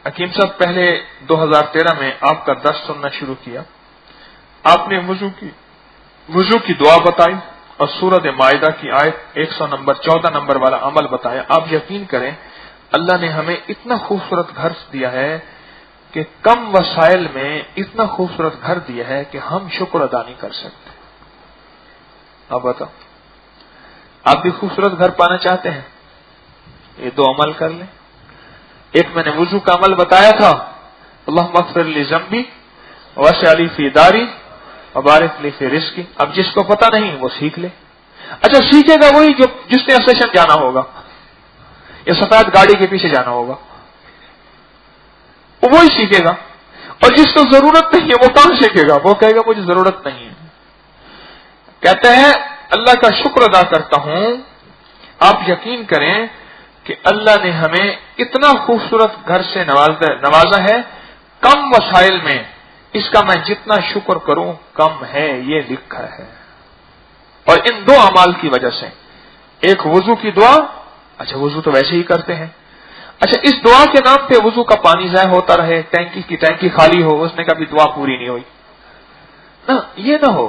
حکیم صاحب، پہلے 2013 میں آپ کا درس سننا شروع کیا، آپ نے وضو کی دعا بتائی اور سورۃ مائدہ کی آیت 114 نمبر والا عمل بتایا. آپ یقین کریں اللہ نے ہمیں اتنا خوبصورت گھر دیا ہے کہ کم وسائل میں اتنا خوبصورت گھر دیا ہے کہ ہم شکر ادا نہیں کر سکتے. آپ بتاؤ، آپ بھی خوبصورت گھر پانا چاہتے ہیں؟ یہ 2 عمل کر لیں. ایک میں نے وضو کا عمل بتایا تھا، اللہم اغفر لی ذنبی وسع لی فی داری وبارک لی فی رزقی. اب جس کو پتہ نہیں وہ سیکھ لے. اچھا سیکھے گا وہی جس نے اسٹیشن جانا ہوگا یا سفید گاڑی کے پیچھے جانا ہوگا، وہی سیکھے گا. اور جس کو ضرورت نہیں ہے وہ کہاں سیکھے گا؟ وہ کہے گا مجھے ضرورت نہیں ہے. کہتے ہیں اللہ کا شکر ادا کرتا ہوں. آپ یقین کریں کہ اللہ نے ہمیں اتنا خوبصورت گھر سے نوازا ہے کم وسائل میں. اس کا میں جتنا شکر کروں کم ہے، یہ لکھا ہے. اور ان 2 اعمال کی وجہ سے، ایک وضو کی دعا، اچھا وضو تو ویسے ہی کرتے ہیں، اچھا اس دعا کے نام پہ وضو کا پانی ضائع ہوتا رہے، ٹینکی کی ٹینکی خالی ہو، اس نے کبھی دعا پوری نہیں ہوئی نا، یہ نہ ہو.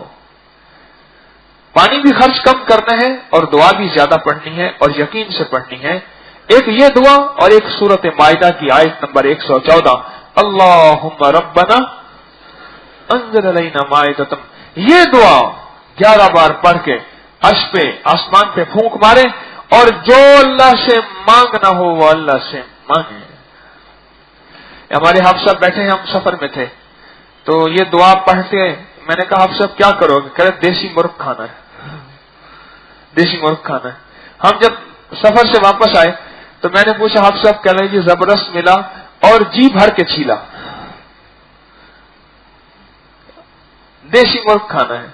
پانی بھی خرچ کم کرنا ہے اور دعا بھی زیادہ پڑھنی ہے اور یقین سے پڑھنی ہے. ایک یہ دعا اور ایک سورۃ مائدہ کی آیت نمبر 114 اللہم ربنا انزل علینا مائدۃ. یہ دعا 11 بار پڑھ کے عرش پہ آسمان پہ پھونک مارے اور جو اللہ سے مانگنا ہو وہ اللہ سے مانگے. ہمارے حافظ صاحب بیٹھے ہیں، ہم سفر میں تھے تو یہ دعا پڑھتے، میں نے کہا حافظ صاحب کیا کرو گے؟ کہہ رہے دیسی مرغ کھانا ہے، دیسی مرغ کھانا ہے. ہم جب سفر سے واپس آئے تو میں نے پوچھا حافظ صاحب، کہہ رہے یہ زبردست ملا اور جی بھر کے چھیلا، دیسی مرغ کھانا ہے.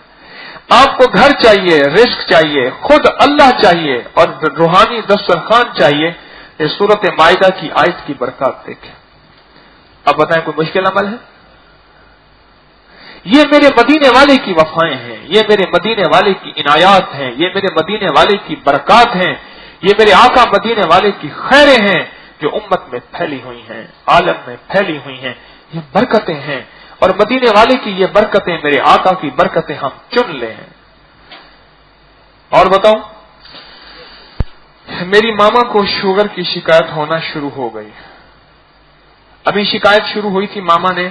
آپ کو گھر چاہیے، رزق چاہیے، خود اللہ چاہیے اور روحانی دسترخوان چاہیے. یہ سورۃ مائدہ کی آیت کی برکات دیکھیں. اب بتائیں کوئی مشکل عمل ہے؟ یہ میرے مدینے والے کی وفائیں ہیں، یہ میرے مدینے والے کی عنایات ہیں، یہ میرے مدینے والے کی برکات ہیں، یہ میرے آقا مدینے والے کی خیریں ہیں جو امت میں پھیلی ہوئی ہیں، عالم میں پھیلی ہوئی ہیں. یہ برکتیں ہیں اور مدینے والے کی یہ برکتیں، میرے آقا کی برکتیں ہم چن لیں. اور بتاؤں، میری ماما کو شوگر کی شکایت ہونا شروع ہو گئی. ابھی شکایت شروع ہوئی تھی، ماما نے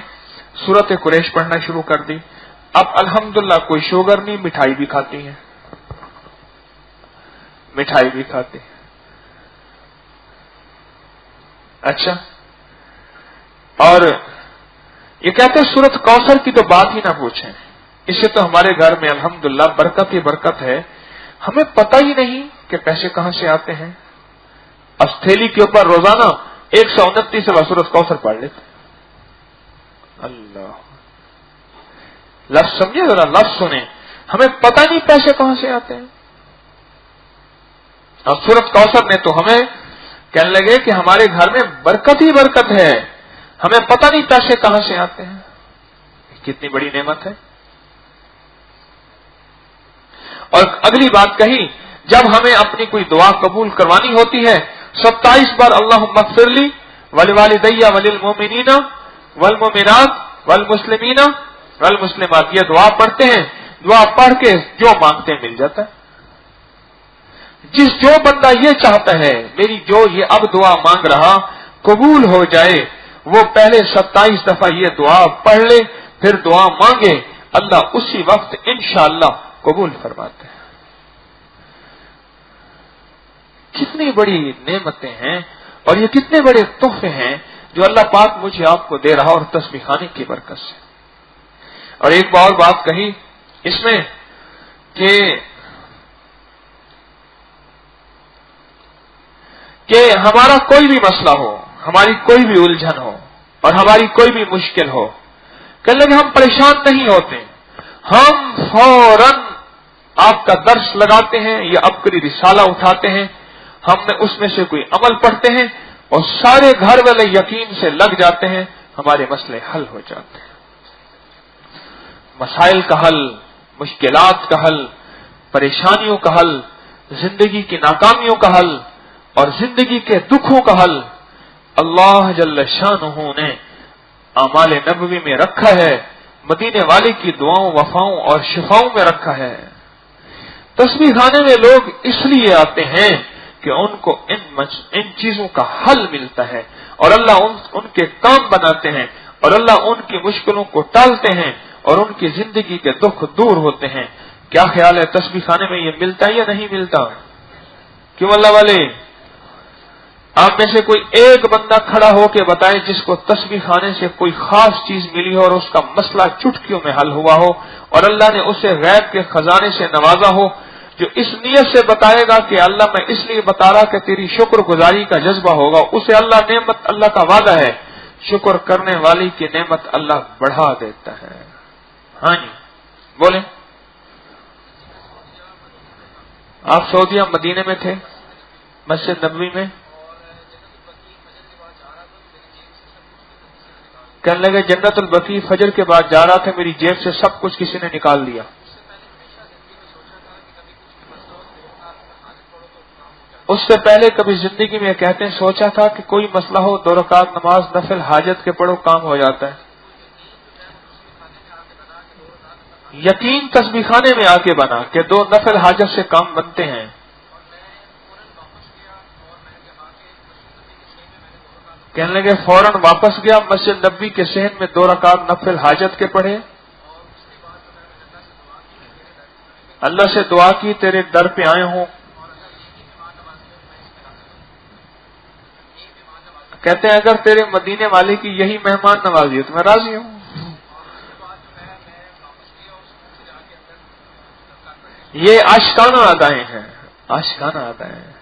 سورۃ قریش پڑھنا شروع کر دی. اب الحمدللہ کوئی شوگر نہیں، مٹھائی بھی کھاتی ہیں، مٹھائی بھی کھاتی. اچھا، اور یہ کہتے ہیں سورۃ کوثر کی تو بات ہی نہ پوچھیں، اس سے تو ہمارے گھر میں الحمدللہ برکت ہی برکت ہے. ہمیں پتہ ہی نہیں کہ پیسے کہاں سے آتے ہیں. اب تھیلی کے اوپر روزانہ 129 سورۃ کوثر پڑھ لیتے. اللہ، لفظ سمجھے ذرا، لفظ سنیں. ہمیں پتہ نہیں پیسے کہاں سے آتے ہیں. اور سورۃ کوثر نے تو ہمیں کہنے لگے کہ ہمارے گھر میں برکت ہی برکت ہے، ہمیں پتہ نہیں پیسے کہاں سے آتے ہیں. کتنی بڑی نعمت ہے. اور اگلی بات کہی، جب ہمیں اپنی کوئی دعا قبول کروانی ہوتی ہے 27 بار اللہم اغفر لی ولوالدی وللمؤمنین والمؤمنات والمسلمین والمسلمات، یہ دعا پڑھتے ہیں، دعا پڑھ کے جو مانگتے ہیں مل جاتا ہے۔ جو بندہ یہ چاہتا ہے میری جو یہ اب دعا مانگ رہا قبول ہو جائے، وہ پہلے 27 دفعہ یہ دعا پڑھ لے، پھر دعا مانگے، اللہ اسی وقت انشاءاللہ قبول فرماتے ہیں۔ کتنی بڑی نعمتیں ہیں اور یہ کتنے بڑے تحفے ہیں جو اللہ پاک مجھے آپ کو دے رہا، اور تسبیح خانے کی برکت سے۔ اور ایک اور بات کہی اس میں کہ ہمارا کوئی بھی مسئلہ ہو، ہماری کوئی بھی الجھن ہو اور ہماری کوئی بھی مشکل ہو، کہنے لگے ہم پریشان نہیں ہوتے، ہم فوراً آپ کا درس لگاتے ہیں یا عبقری رسالہ اٹھاتے ہیں، ہم نے اس میں سے کوئی عمل پڑھتے ہیں اور سارے گھر والے یقین سے لگ جاتے ہیں، ہمارے مسئلے حل ہو جاتے ہیں۔ مسائل کا حل، مشکلات کا حل، پریشانیوں کا حل، زندگی کی ناکامیوں کا حل اور زندگی کے دکھوں کا حل اللہ جل شانہ نے اعمال نبوی میں رکھا ہے، مدینے والے کی دعاؤں، وفاؤں اور شفاؤں میں رکھا ہے۔ تسبیح خانے میں لوگ اس لیے آتے ہیں کہ ان کو ان چیزوں کا حل ملتا ہے اور اللہ ان کے کام بناتے ہیں اور اللہ ان کی مشکلوں کو ٹالتے ہیں اور ان کی زندگی کے دکھ دور ہوتے ہیں۔ کیا خیال ہے تسبیح خانے میں یہ ملتا ہے یا نہیں ملتا؟ کیوں اللہ والے؟ آپ میں سے کوئی ایک بندہ کھڑا ہو کے بتائیں جس کو تسبیح خانے سے کوئی خاص چیز ملی ہو اور اس کا مسئلہ چٹکیوں میں حل ہوا ہو اور اللہ نے اسے غیب کے خزانے سے نوازا ہو، جو اس نیت سے بتائے گا کہ اللہ میں اس لیے بتا رہا کہ تیری شکر گزاری کا جذبہ ہوگا، اسے اللہ نعمت، اللہ کا وعدہ ہے، شکر کرنے والی کی نعمت اللہ بڑھا دیتا ہے۔ ہاں جی بولیں۔ آپ سعودیہ مدینے میں تھے، مسجد نبوی میں، کہنے لگے جنت البقیع فجر کے بعد جا رہا تھا، میری جیب سے سب کچھ کسی نے نکال دیا۔ اس سے پہلے کبھی زندگی میں کہتے ہیں سوچا تھا کہ کوئی مسئلہ ہو 2 رکعت نماز نفل حاجت کے پڑھو کام ہو جاتا ہے۔ یقین تسبیح خانے میں آ کے بنا کہ 2 نفل حاجت سے کام بنتے ہیں۔ کہنے لگے فوراً واپس گیا، مسجد نبوی کے صحن میں 2 رکعت نفل حاجت کے پڑھے، اللہ سے دعا کی تیرے در پہ آئے ہوں۔ کہتے ہیں اگر تیرے مدینے والے کی یہی مہمان نوازی ہے تو میں راضی ہوں۔ یہ عاشقانہ ادائیں ہیں، عاشقانہ ادائیں ہیں۔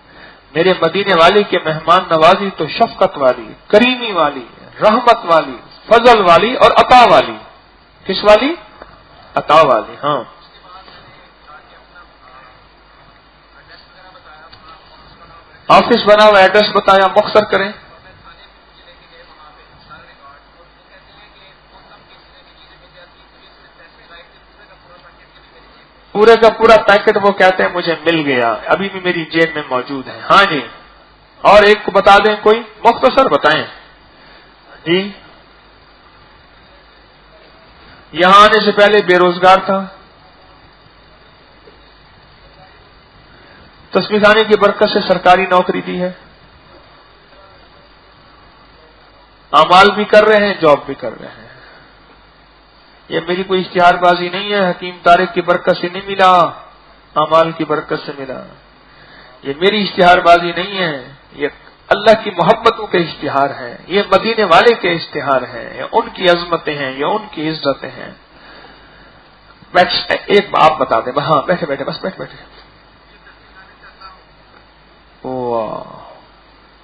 میرے مدینے والے کے مہمان نوازی تو شفقت والی، کریمی والی، رحمت والی، فضل والی اور عطا والی۔ کس والی؟ عطا والی۔ ہاں آفس بنا ہوا، ایڈریس بتایا، مختصر کریں۔ پورے کا پورا پیکٹ وہ کہتے ہیں مجھے مل گیا، ابھی بھی میری جیب میں موجود ہے۔ ہاں جی، اور ایک کو بتا دیں، کوئی مختصر بتائیں جی۔ یہاں آنے سے پہلے بے روزگار تھا، تسبیح خانے کی برکت سے سرکاری نوکری دی ہے، اعمال بھی کر رہے ہیں، جاب بھی کر رہے ہیں۔ یہ میری کوئی اشتہار بازی نہیں ہے، حکیم طارق کی برکت سے نہیں ملا، اعمال کی برکت سے ملا۔ یہ میری اشتہار بازی نہیں ہے، یہ اللہ کی محبتوں کے اشتہار ہیں، یہ مدینے والے کے اشتہار ہیں، یہ ان کی عظمتیں ہیں، یہ ان کی عزتیں ہیں۔ ایک آپ بتا دیں، ہاں بیٹھے بیٹھے بس بیٹھے۔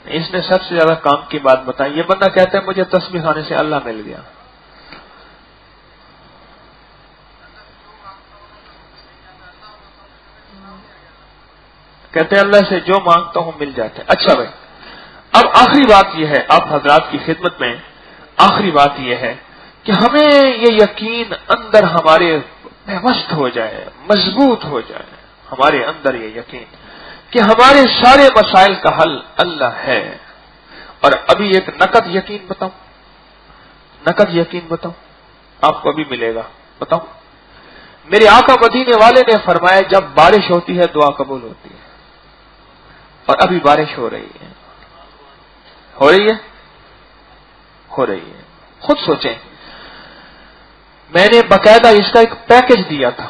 اس نے سب سے زیادہ کام کی بات بتائی۔ یہ بندہ کہتا ہے مجھے تسبیح خانے سے اللہ مل گیا۔ کہتے ہیں اللہ سے جو مانگتا ہوں مل جاتے ہیں۔ اچھا بھائی، اب آخری بات یہ ہے، آپ حضرات کی خدمت میں آخری بات یہ ہے کہ ہمیں یہ یقین اندر ہمارے پیوست ہو جائے، مضبوط ہو جائے ہمارے اندر یہ یقین کہ ہمارے سارے مسائل کا حل اللہ ہے۔ اور ابھی ایک نقد یقین بتاؤں، نقد یقین بتاؤں، آپ کو ابھی ملے گا۔ بتاؤ، میرے آقا مدینے والے نے فرمایا جب بارش ہوتی ہے دعا قبول ہوتی ہے، اور ابھی بارش ہو رہی ہے، ہو رہی ہے، ہو رہی ہے۔ خود سوچیں، میں نے باقاعدہ اس کا ایک پیکج دیا تھا،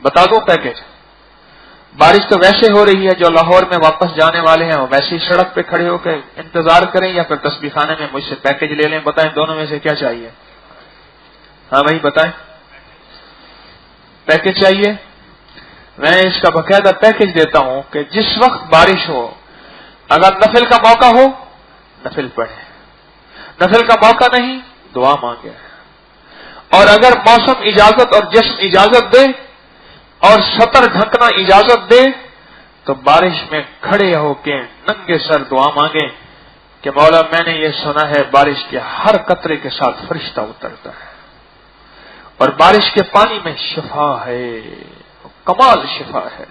بتا دو پیکج۔ بارش تو ویسے ہو رہی ہے، جو لاہور میں واپس جانے والے ہیں وہ ویسے ہی سڑک پہ کھڑے ہو کے انتظار کریں یا پھر تسبیح خانے میں مجھ سے پیکج لے لیں، بتائیں دونوں میں سے کیا چاہیے؟ ہاں بھائی بتائیں، پیکج چاہیے؟ میں اس کا باقاعدہ پیکج دیتا ہوں کہ جس وقت بارش ہو، اگر نفل کا موقع ہو نفل پڑھیں، نفل کا موقع نہیں دعا مانگے، اور اگر موسم اجازت اور جسم اجازت دے اور سطر ڈھکنا اجازت دے تو بارش میں کھڑے ہو کے ننگے سر دعا مانگیں کہ مولا میں نے یہ سنا ہے بارش کے ہر قطرے کے ساتھ فرشتہ اترتا ہے، اور بارش کے پانی میں شفا ہے، کمال شفا ہے،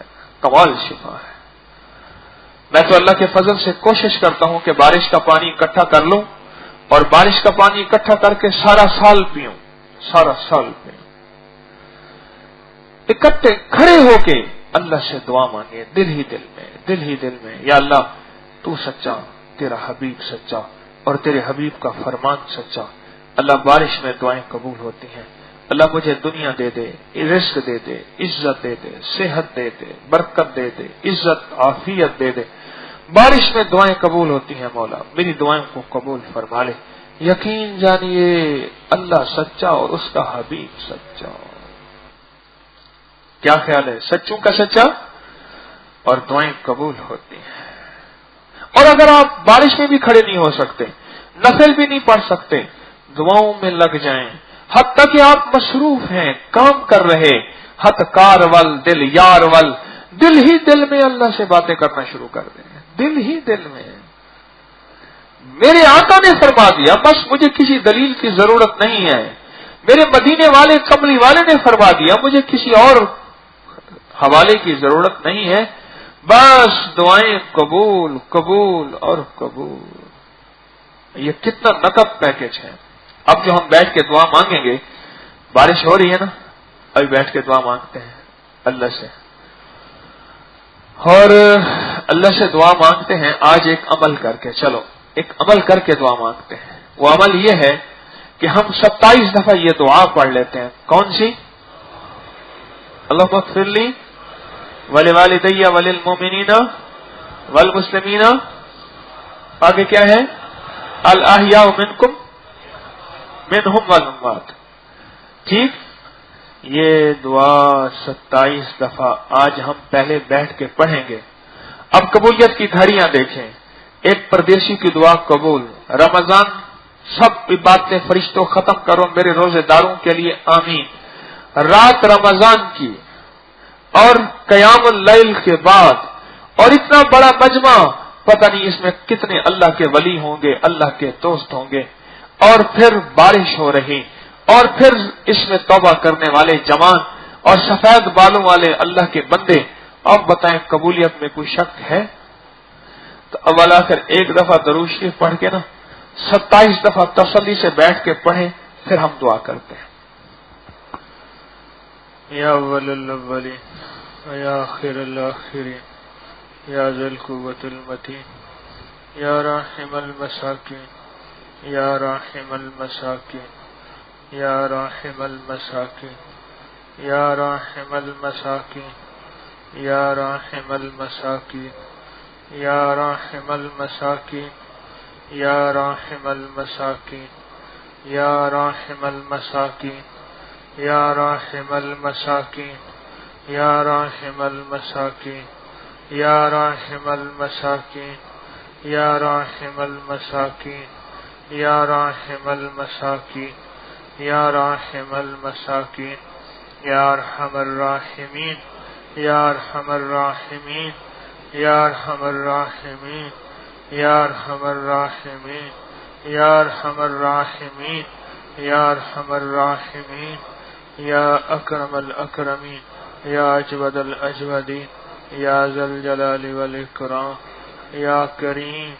کمال شفا ہے۔ میں تو اللہ کے فضل سے کوشش کرتا ہوں کہ بارش کا پانی اکٹھا کر لوں اور بارش کا پانی اکٹھا کر کے سارا سال پیوں، سارا سال پیوں۔ اکٹھے کھڑے ہو کے اللہ سے دعا مانگے، دل ہی دل میں، یا اللہ تو سچا، تیرا حبیب سچا اور تیرے حبیب کا فرمان سچا۔ اللہ بارش میں دعائیں قبول ہوتی ہیں، اللہ مجھے دنیا دے دے، رزق دے دے، عزت دے دے، صحت دے دے، برکت دے دے، عزت عافیت دے دے۔ بارش میں دعائیں قبول ہوتی ہیں، مولا میری دعائیں کو قبول فرما لے۔ یقین جانیے اللہ سچا اور اس کا حبیب سچا۔ کیا خیال ہے؟ سچوں کا سچا اور دعائیں قبول ہوتی ہیں۔ اور اگر آپ بارش میں بھی کھڑے نہیں ہو سکتے، نفل بھی نہیں پڑھ سکتے، دعاؤں میں لگ جائیں، حتیٰ کہ آپ مصروف ہیں، کام کر رہے، ہت کار ول دل یار ول، دل ہی دل میں اللہ سے باتیں کرنا شروع کر دیں، دل ہی دل میں۔ میرے آقا نے فرما دیا، بس مجھے کسی دلیل کی ضرورت نہیں ہے۔ میرے مدینے والے کملی والے نے فرما دیا، مجھے کسی اور حوالے کی ضرورت نہیں ہے، بس دعائیں قبول قبول اور قبول۔ یہ کتنا نقد پیکج ہے۔ اب جو ہم بیٹھ کے دعا مانگیں گے، بارش ہو رہی ہے نا، ابھی بیٹھ کے دعا مانگتے ہیں اللہ سے، اور اللہ سے دعا مانگتے ہیں آج ایک عمل کر کے، چلو ایک عمل کر کے دعا مانگتے ہیں۔ وہ عمل یہ ہے کہ ہم 27 دفعہ یہ دعا پڑھ لیتے ہیں۔ کون سی؟ اللہم اغفر لی ولوالدی وللمؤمنین والمسلمین، آگے کیا ہے؟ الاحیاء منہم والاموات۔ ٹھیک، یہ دعا 27 دفعہ آج ہم پہلے بیٹھ کے پڑھیں گے۔ اب قبولیت کی گھڑیاں دیکھیں۔ ایک پردیسی کی دعا قبول، رمضان سب باتیں فرشتوں ختم کرو میرے روزے داروں کے لیے آمین۔ رات رمضان کی اور قیام اللیل کے بعد، اور اتنا بڑا مجمع، پتہ نہیں اس میں کتنے اللہ کے ولی ہوں گے، اللہ کے دوست ہوں گے، اور پھر بارش ہو رہی، اور پھر اس میں توبہ کرنے والے جوان اور سفید بالوں والے اللہ کے بندے۔ اب بتائیں قبولیت میں کوئی شک ہے؟ تو اول آخر ایک دفعہ درود شریف پڑھ کے نا 27 دفعہ تسلی سے بیٹھ کے پڑھیں، پھر ہم دعا کرتے ہیں۔ یا اول الاولین یا آخر الاخرین یا ذی القوة المتین یا راحم المساکین یا راحم المساکین یا راحم المساکین یا راحم المساکین یا راحم المساکین یا راحم المساکین یا راحم المساکین یا راحم المساکین یا راحم المساکین یا راحم المساکین یا راحم المساکین یا راحم المساکین یا راحم المساکین یا راحم المساکین یا ارحم الراحمین یا ارحم الراحمین یا ارحم الراحمین یا ارحم الراحمین یا ارحم الراحمین یا ارحم الراحمین یا اکرم الاکرمین یا اجود الاجودین یا ذی الجلال والاکرام یا کریم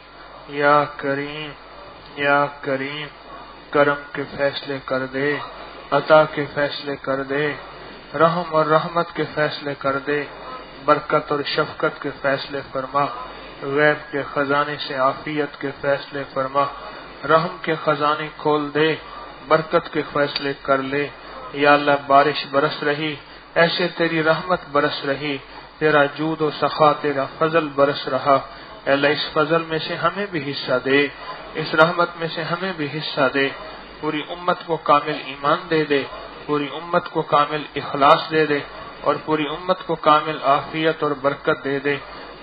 یا کریم یا کریم، کرم کے فیصلے کر دے، عطا کے فیصلے کر دے، رحم اور رحمت کے فیصلے کر دے، برکت اور شفقت کے فیصلے فرما، غیب کے خزانے سے عافیت کے فیصلے فرما، رحم کے خزانے کھول دے، برکت کے فیصلے کر لے۔ یا اللہ بارش برس رہی، ایسے تیری رحمت برس رہی، تیرا جود و سخا، تیرا فضل برس رہا۔ اے اللہ اس فضل میں سے ہمیں بھی حصہ دے، اس رحمت میں سے ہمیں بھی حصہ دے، پوری امت کو کامل ایمان دے دے، پوری امت کو کامل اخلاص دے دے، اور پوری امت کو کامل عافیت اور برکت دے دے۔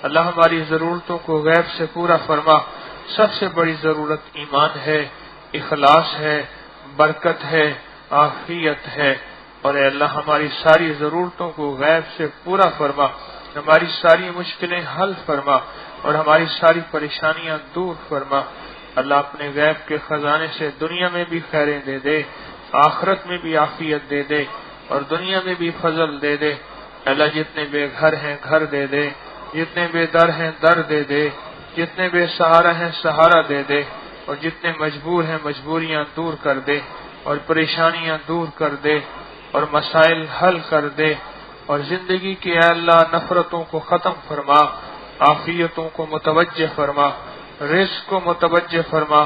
اللہ ہماری ضرورتوں کو غیب سے پورا فرما۔ سب سے بڑی ضرورت ایمان ہے، اخلاص ہے، برکت ہے، عافیت ہے، اور اے اللہ ہماری ساری ضرورتوں کو غیب سے پورا فرما، ہماری ساری مشکلیں حل فرما، اور ہماری ساری پریشانیاں دور فرما۔ اللہ اپنے غیب کے خزانے سے دنیا میں بھی خیریں دے دے، آخرت میں بھی عافیت دے دے، اور دنیا میں بھی فضل دے دے۔ اللہ جتنے بے گھر ہیں گھر دے دے، جتنے بے در ہیں در دے دے، جتنے بے سہارا ہیں سہارا دے دے، اور جتنے مجبور ہیں مجبوریاں دور کر دے، اور پریشانیاں دور کر دے، اور مسائل حل کر دے، اور زندگی کی اے اللہ نفرتوں کو ختم فرما، عافیتوں کو متوجہ فرما، رزق کو متوجہ فرما،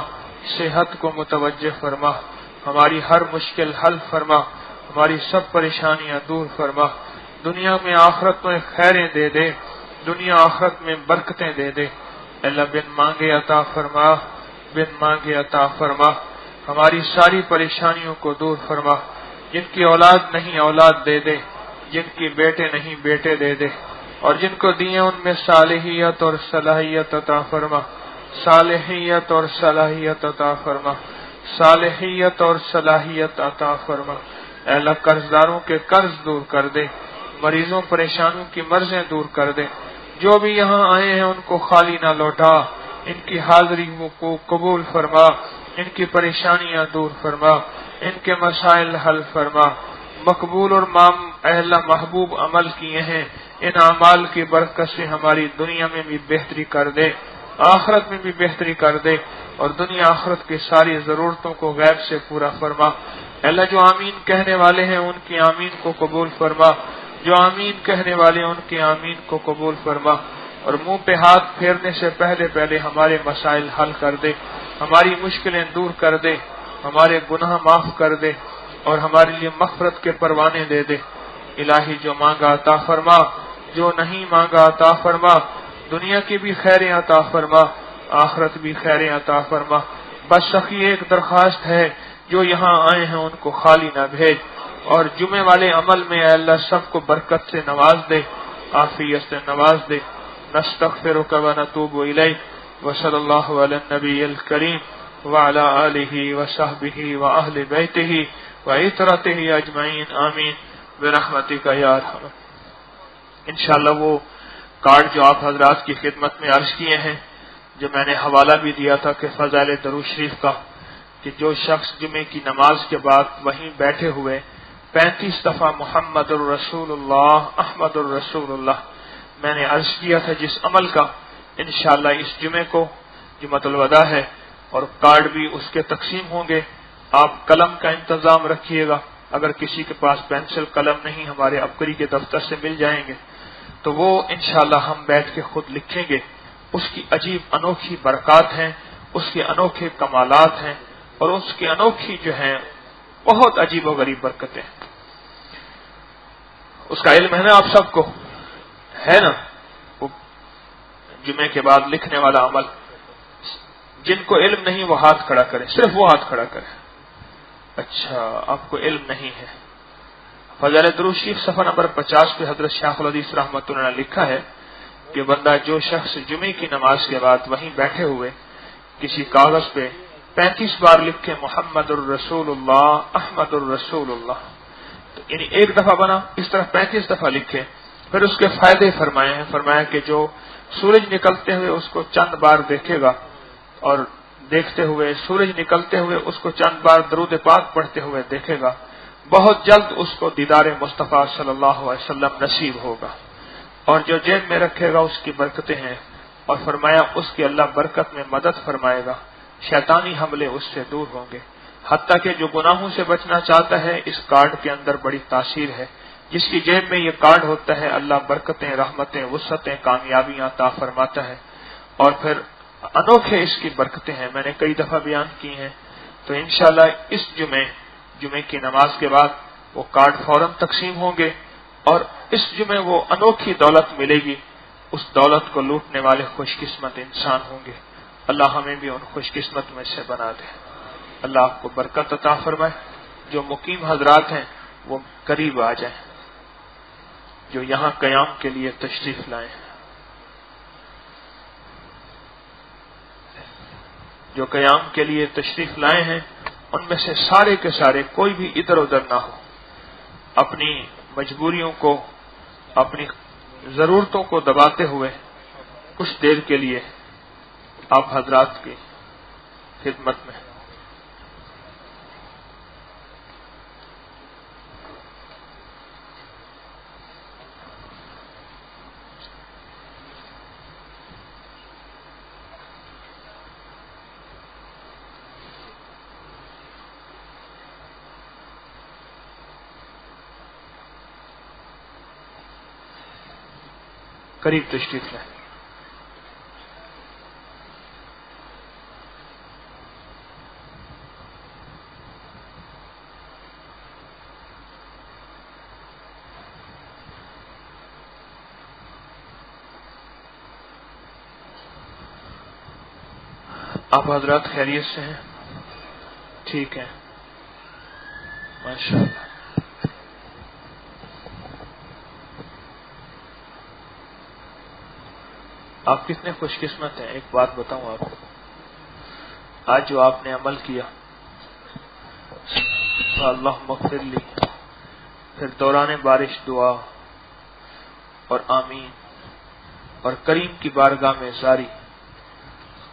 صحت کو متوجہ فرما، ہماری ہر مشکل حل فرما، ہماری سب پریشانیاں دور فرما، دنیا میں آخرت میں خیریں دے دے، دنیا آخرت میں برکتیں دے دے۔ اللہ بن مانگے عطا فرما، بن مانگے عطا فرما، ہماری ساری پریشانیوں کو دور فرما، جن کی اولاد نہیں اولاد دے دے، جن کی بیٹے نہیں بیٹے دے دے، اور جن کو دیے ان میں صالحیت اور صلاحیت عطا فرما، صالحیت اور صلاحیت عطا فرما، صالحیت اور صلاحیت عطا فرما۔ اے اللہ قرض داروں کے قرض دور کر دے، مریضوں پریشانوں کی مرضیں دور کر دے، جو بھی یہاں آئے ہیں ان کو خالی نہ لوٹا، ان کی حاضری کو قبول فرما، ان کی پریشانیاں دور فرما، ان کے مسائل حل فرما، مقبول اور اے اللہ محبوب عمل کیے ہیں، ان اعمال کی برکت سے ہماری دنیا میں بھی بہتری کر دے، آخرت میں بھی بہتری کر دے، اور دنیا آخرت کی ساری ضرورتوں کو غیب سے پورا فرما۔ اے اللہ جو آمین کہنے والے ہیں ان کی آمین کو قبول فرما، جو آمین کہنے والے ہیں ان کی آمین کو قبول فرما، اور منہ پہ ہاتھ پھیرنے سے پہلے پہلے ہمارے مسائل حل کر دے، ہماری مشکلیں دور کر دے، ہمارے گناہ معاف کر دے، اور ہمارے لیے مغفرت کے پروانے دے دے۔ الہی جو مانگا عطا فرما، جو نہیں مانگا عطا فرما، دنیا کی بھی خیریں عطا فرما، آخرت بھی خیریں عطا فرما۔ بس سخی ایک درخواست ہے، جو یہاں آئے ہیں ان کو خالی نہ بھیج، اور جمعے والے عمل میں اے اللہ سب کو برکت سے نواز دے، عافیت سے نواز دے۔ نستغفرک ونتوب الیک، وصلی اللہ علی النبی الکریم وعلی آلہ وصحبہ واہل بیتہ وعترتہ اجمعین، آمین برحمتک یا ارحم۔ انشاءاللہ وہ کارڈ جو آپ حضرات کی خدمت میں عرض کیے ہیں، جو میں نے حوالہ بھی دیا تھا کہ فضائل درود شریف کا، کہ جو شخص جمعے کی نماز کے بعد وہیں بیٹھے ہوئے 35 دفعہ محمد الرسول اللہ احمد الرسول اللہ، میں نے عرض کیا تھا جس عمل کا، انشاءاللہ اس جمعے کو جمعۃ الوداع ہے، اور کارڈ بھی اس کے تقسیم ہوں گے۔ آپ قلم کا انتظام رکھیے گا، اگر کسی کے پاس پینسل قلم نہیں ہمارے عبقری کے دفتر سے مل جائیں گے، تو وہ انشاءاللہ ہم بیٹھ کے خود لکھیں گے۔ اس کی عجیب انوکھی برکات ہیں، اس کے انوکھے کمالات ہیں، اور اس کی انوکھی جو ہیں بہت عجیب و غریب برکتیں ہیں۔ اس کا علم ہے نا آپ سب کو، ہے نا؟ وہ جمعے کے بعد لکھنے والا عمل، جن کو علم نہیں وہ ہاتھ کھڑا کریں، صرف وہ ہاتھ کھڑا کریں۔ اچھا آپ کو علم نہیں ہے؟ فضائل درود شریف صفحہ نمبر 50 پہ حضرت شیخ الحدیث رحمۃ اللہ نے لکھا ہے کہ بندہ جو شخص جمعے کی نماز کے بعد وہیں بیٹھے ہوئے کسی کاغذ پہ 35 بار لکھے محمد الرسول اللہ احمد الرسول اللہ، تو یعنی ایک دفعہ بنا، اس طرح 35 دفعہ لکھے۔ پھر اس کے فائدے فرمائے ہیں، فرمایا کہ جو سورج نکلتے ہوئے اس کو چند بار دیکھے گا، اور دیکھتے ہوئے سورج نکلتے ہوئے اس کو چند بار درود پاک پڑھتے ہوئے دیکھے گا، بہت جلد اس کو دیدار مصطفیٰ صلی اللہ علیہ وسلم نصیب ہوگا، اور جو جیب میں رکھے گا اس کی برکتیں ہیں، اور فرمایا اس کی اللہ برکت میں مدد فرمائے گا، شیطانی حملے اس سے دور ہوں گے۔ حتیٰ کہ جو گناہوں سے بچنا چاہتا ہے اس کارڈ کے اندر بڑی تاثیر ہے. جس کی جیب میں یہ کارڈ ہوتا ہے اللہ برکتیں، رحمتیں، وسعتیں، کامیابیاں عطا فرماتا ہے. اور پھر انوکھے اس کی برکتیں ہیں، میں نے کئی دفعہ بیان کی ہیں. تو انشاءاللہ اس جمعے کی نماز کے بعد وہ کارڈ فوراً تقسیم ہوں گے اور اس جمعے وہ انوکھی دولت ملے گی. اس دولت کو لوٹنے والے خوش قسمت انسان ہوں گے. اللہ ہمیں بھی ان خوش قسمت میں سے بنا دے. اللہ آپ کو برکت عطا فرمائے. جو مقیم حضرات ہیں وہ قریب آ جائیں، جو یہاں قیام کے لیے تشریف لائیں. جو قیام کے لیے تشریف لائے ہیں ان میں سے سارے کے سارے کوئی بھی ادھر ادھر نہ ہو. اپنی مجبوریوں کو، اپنی ضرورتوں کو دباتے ہوئے کچھ دیر کے لیے آپ حضرات کی خدمت میں. قریب تشریف لائیں. آپ حضرات خیریت سے ہیں؟ ٹھیک ہے، ماشاء اللہ. آپ کتنے خوش قسمت ہیں. ایک بات بتاؤں آپ کو، آج جو آپ نے عمل کیا، اللہم اغفر لی، پھر دوران بارش دعا اور آمین اور کریم کی بارگاہ میں زاری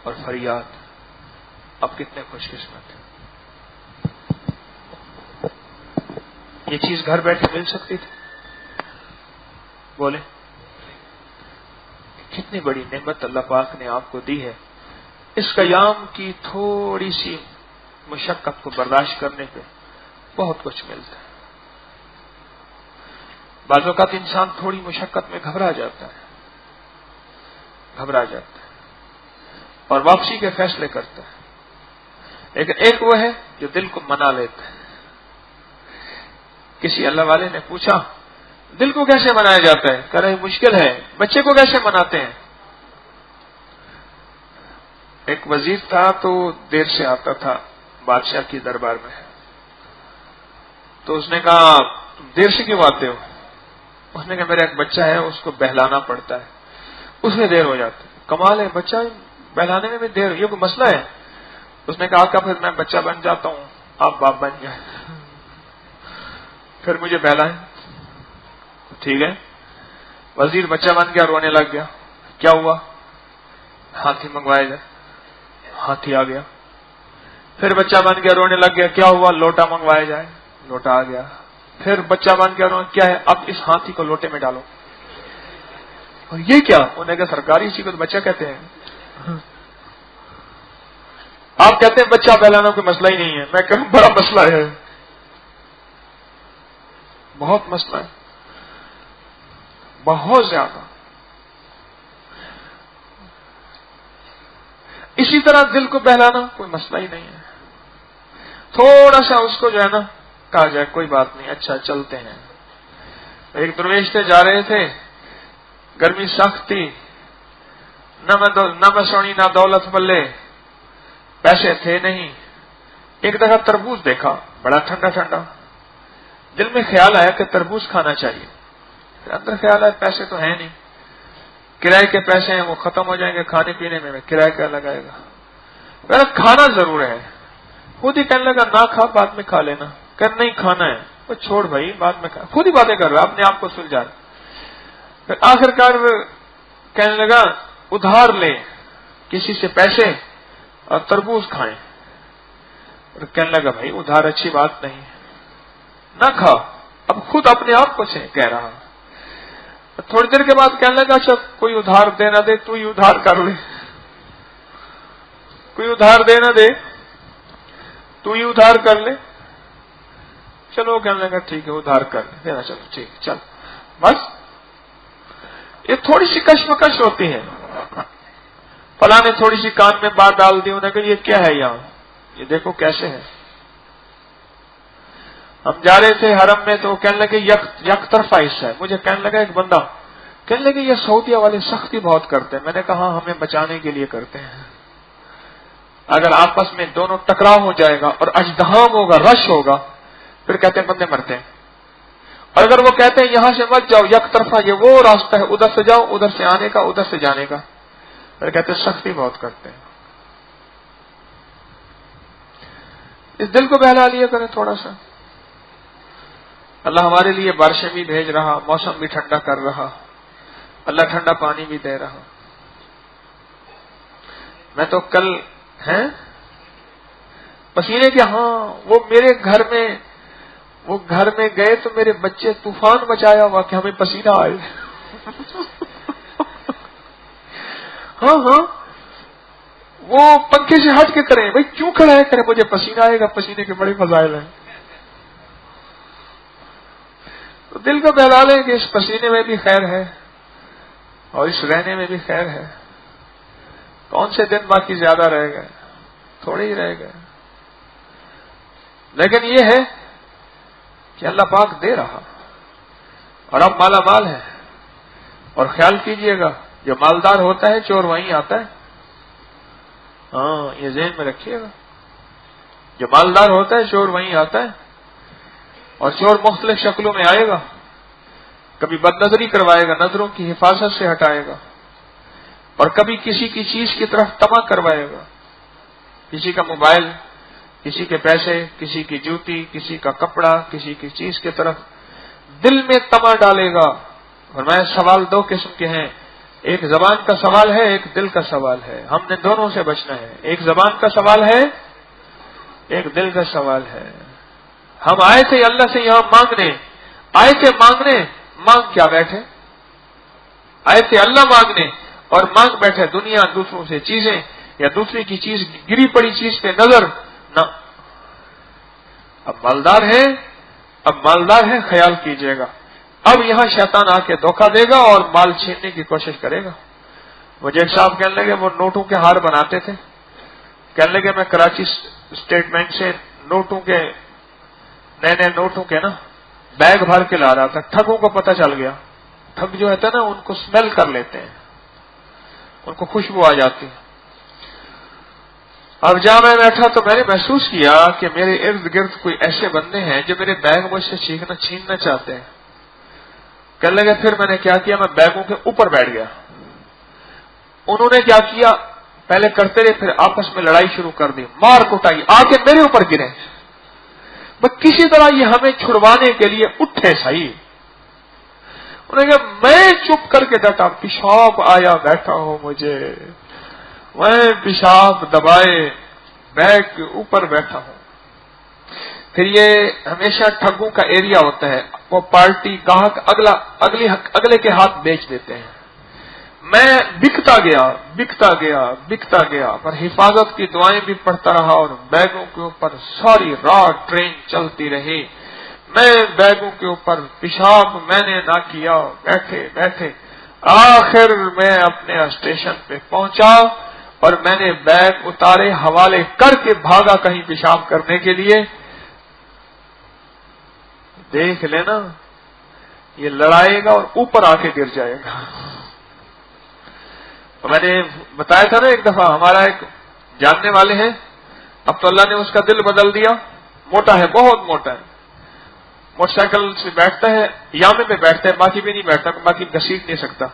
اور فریاد، آپ کتنے خوش قسمت ہیں. یہ چیز گھر بیٹھے مل سکتی تھی؟ بولے کتنی بڑی نعمت اللہ پاک نے آپ کو دی ہے. اس قیام کی تھوڑی سی مشقت کو برداشت کرنے پہ بہت کچھ ملتا ہے. بعض اوقات انسان تھوڑی مشقت میں گھبرا جاتا ہے اور واپسی کے فیصلے کرتا ہے. لیکن ایک وہ ہے جو دل کو منا لیتا ہے. کسی اللہ والے نے پوچھا دل کو کیسے منایا جاتا ہے؟ کہہ رہے مشکل ہے. بچے کو کیسے مناتے ہیں؟ ایک وزیر تھا تو دیر سے آتا تھا بادشاہ کی دربار میں. تو اس نے کہا دیر سے کیوں آتے ہو؟ اس نے کہا میرا ایک بچہ ہے اس کو بہلانا پڑتا ہے، اس میں دیر ہو جاتی ہے. کمال ہے، بچہ بہلانے میں بھی دیر، یہ کوئی مسئلہ ہے؟ اس نے کہا پھر میں بچہ بن جاتا ہوں، آپ باپ بن جائیں، پھر مجھے بہلائیں. ٹھیک ہے. وزیر بچہ بن گیا، رونے لگ گیا. کیا ہوا؟ ہاتھی منگوایا جائے. ہاتھی آ گیا. پھر بچہ بن گیا، رونے لگ گیا. کیا ہوا؟ لوٹا منگوایا جائے. لوٹا آ گیا. پھر بچہ بن گیا، کیا ہے؟ اب اس ہاتھی کو لوٹے میں ڈالو. اور یہ کیا؟ انہوں نے کہا سرکاری اسی کو تو بچہ کہتے ہیں. آپ کہتے ہیں بچہ بہلانا کوئی مسئلہ ہی نہیں ہے. میں کہوں بڑا مسئلہ ہے، بہت مسئلہ ہے، بہت زیادہ. اسی طرح دل کو بہلانا کوئی مسئلہ ہی نہیں ہے. تھوڑا سا اس کو جو ہے نا کہا جائے کوئی بات نہیں، اچھا چلتے ہیں. ایک درویش تھے، جا رہے تھے، گرمی سخت تھی، نہ مسونی نہ دولت بلے، پیسے تھے نہیں. ایک دفعہ تربوز دیکھا بڑا ٹھنڈا ٹھنڈا. دل میں خیال آیا کہ تربوز کھانا چاہیے. پھر اندر خیال آیا پیسے تو ہیں نہیں، کرائے کے پیسے ہیں وہ ختم ہو جائیں گے، کھانے پینے میں کرایہ کیا لگائے گا. میرا کھانا ضرور ہے. خود ہی کہنے لگا نہ کھا، بعد میں کھا لینا. کہ نہیں کھانا ہے. وہ چھوڑ بھائی بعد میں کھا. خود ہی باتیں کر رہا، اپنے آپ کو سلجھا. پھر آخر کار کہنے لگا ادھار لیں کسی سے پیسے اور تربوز کھائیں. اور کہنے لگا بھائی ادھار اچھی بات نہیں، نہ کھا. اب خود اپنے آپ کو سے کہہ رہا. تھوڑی دیر کے بعد کہنے لگا اچھا کوئی ادھار دے نہ دے تو ہی ادھار کر لے، کوئی ادھار دے نہ دے تو ہی ادھار کر لے. چلو کہنے لگا ٹھیک ہے ادھار کر لے. کہنا چلو ٹھیک ہے چل. بس یہ تھوڑی سی کشمکش ہوتی ہے. فلاں نے تھوڑی سی کان میں بات ڈال دی, انہوں نے کہا یہ کیا ہے یہاں, یہ دیکھو کیسے ہے. ہم جا رہے تھے حرم میں تو کہنے لگے یک طرفہ حصہ ہے. مجھے کہنے لگا ایک بندہ, کہنے لگے یہ سعودیہ والے سختی بہت کرتے ہیں. میں نے کہا ہمیں بچانے کے لیے کرتے ہیں. اگر آپس میں دونوں ٹکراؤ ہو جائے گا اور اجدہام ہوگا, رش ہوگا, پھر کہتے ہیں بندے مرتے ہیں. اور اگر وہ کہتے ہیں یہاں سے مت جاؤ, یک طرفہ یہ وہ راستہ ہے, ادھر سے جاؤ, ادھر سے آنے کا, ادھر سے جانے کا, پھر کہتے ہیں سختی بہت کرتے ہیں. اس دل کو بہلا لیا کریں تھوڑا سا. اللہ ہمارے لیے بارشیں بھی بھیج رہا, موسم بھی ٹھنڈا کر رہا, اللہ ٹھنڈا پانی بھی دے رہا. میں تو کل ہیں پسینے کے, ہاں وہ میرے گھر میں گئے تو میرے بچے طوفان مچایا ہوا کہ ہمیں پسینہ آئے. ہاں وہ پنکھے سے ہٹ کے کریں, بھائی کیوں کھڑا ہے, کریں مجھے پسینہ آئے گا, پسینے کے بڑے فضائل ہیں. تو دل کو بہلا لیں کہ اس پسینے میں بھی خیر ہے اور اس رہنے میں بھی خیر ہے. کون سے دن باقی زیادہ رہ گئے, تھوڑے ہی رہ گئے. لیکن یہ ہے کہ اللہ پاک دے رہا اور اب مالا مال ہے. اور خیال کیجئے گا جو مالدار ہوتا ہے چور وہیں آتا ہے. ہاں یہ ذہن میں رکھیے گا, جو مالدار ہوتا ہے چور وہیں آتا ہے. اور چور مختلف شکلوں میں آئے گا. کبھی بد نظری کروائے گا, نظروں کی حفاظت سے ہٹائے گا, اور کبھی کسی کی چیز کی طرف طمع کروائے گا. کسی کا موبائل, کسی کے پیسے, کسی کی جوتی, کسی کا کپڑا, کسی کی چیز کی طرف دل میں طمع ڈالے گا. اور میں سوال دو قسم کے ہیں, ایک زبان کا سوال ہے, ایک دل کا سوال ہے. ہم نے دونوں سے بچنا ہے. ایک زبان کا سوال ہے, ایک دل کا سوال ہے. ہم آئے تھے اللہ سے یہاں مانگنے, آئے تھے مانگنے, مانگ کیا بیٹھے. آئے تھے اللہ مانگنے اور مانگ بیٹھے دنیا, دوسروں سے چیزیں, یا دوسرے کی چیز, گری پڑی چیز پہ نظر نہ. اب مالدار ہے, خیال کیجئے گا. اب یہاں شیطان آ کے دھوکہ دے گا اور مال چھیننے کی کوشش کرے گا. مجھے ایک صاحب کہنے لگے وہ نوٹوں کے ہار بناتے تھے. کہنے لگے میں کراچی اسٹیٹمنٹ سے نوٹوں کے, نئے نوٹوں کے نا بیگ بھر کے لا رہا تھا. ٹھگوں کو پتہ چل گیا. ٹھگ جو ہوتا ہے نا ان کو اسمیل کر لیتے ہیں, ان کو خوشبو آ جاتی ہے. اب جہاں میں بیٹھا تو میں نے محسوس کیا کہ میرے ارد گرد کوئی ایسے بندے ہیں جو میرے بیگ مجھ سے چھیننا چاہتے ہیں. کہنے لگے پھر میں نے کیا کیا, میں بیگوں کے اوپر بیٹھ گیا. انہوں نے کیا کیا, پہلے کرتے رہے, پھر آپس میں لڑائی شروع کر دی, مار کٹائی, آ کے میرے اوپر گرے. بس کسی طرح یہ ہمیں چھڑوانے کے لیے اٹھے صحیح. انہوں نے کہا میں چپ کر کے ڈٹا, پیشاب آیا بیٹھا ہوں مجھے, میں پیشاب دبائے بیگ کے اوپر بیٹھا ہوں. پھر یہ ہمیشہ ٹھگوں کا ایریا ہوتا ہے, وہ پارٹی گاہک اگلے کے ہاتھ بیچ دیتے ہیں. میں بکتا گیا پر حفاظت کی دعائیں بھی پڑھتا رہا اور بیگوں کے اوپر ساری رات ٹرین چلتی رہی. میں بیگوں کے اوپر پیشاب میں نے نہ کیا, بیٹھے آخر میں اپنے اسٹیشن پہ پہنچا اور میں نے بیگ اتارے, حوالے کر کے بھاگا کہیں پیشاب کرنے کے لیے. دیکھ لینا یہ لڑائے گا اور اوپر آ کے گر جائے گا. میں نے بتایا تھا نا ایک دفعہ, ہمارا ایک جاننے والے ہیں, اب تو اللہ نے اس کا دل بدل دیا, موٹا ہے, بہت موٹا ہے, موٹر سائیکل سے بیٹھتا ہے, یامے میں بیٹھتا ہے, باقی بھی نہیں بیٹھتا, باقی گھسیٹ نہیں سکتا,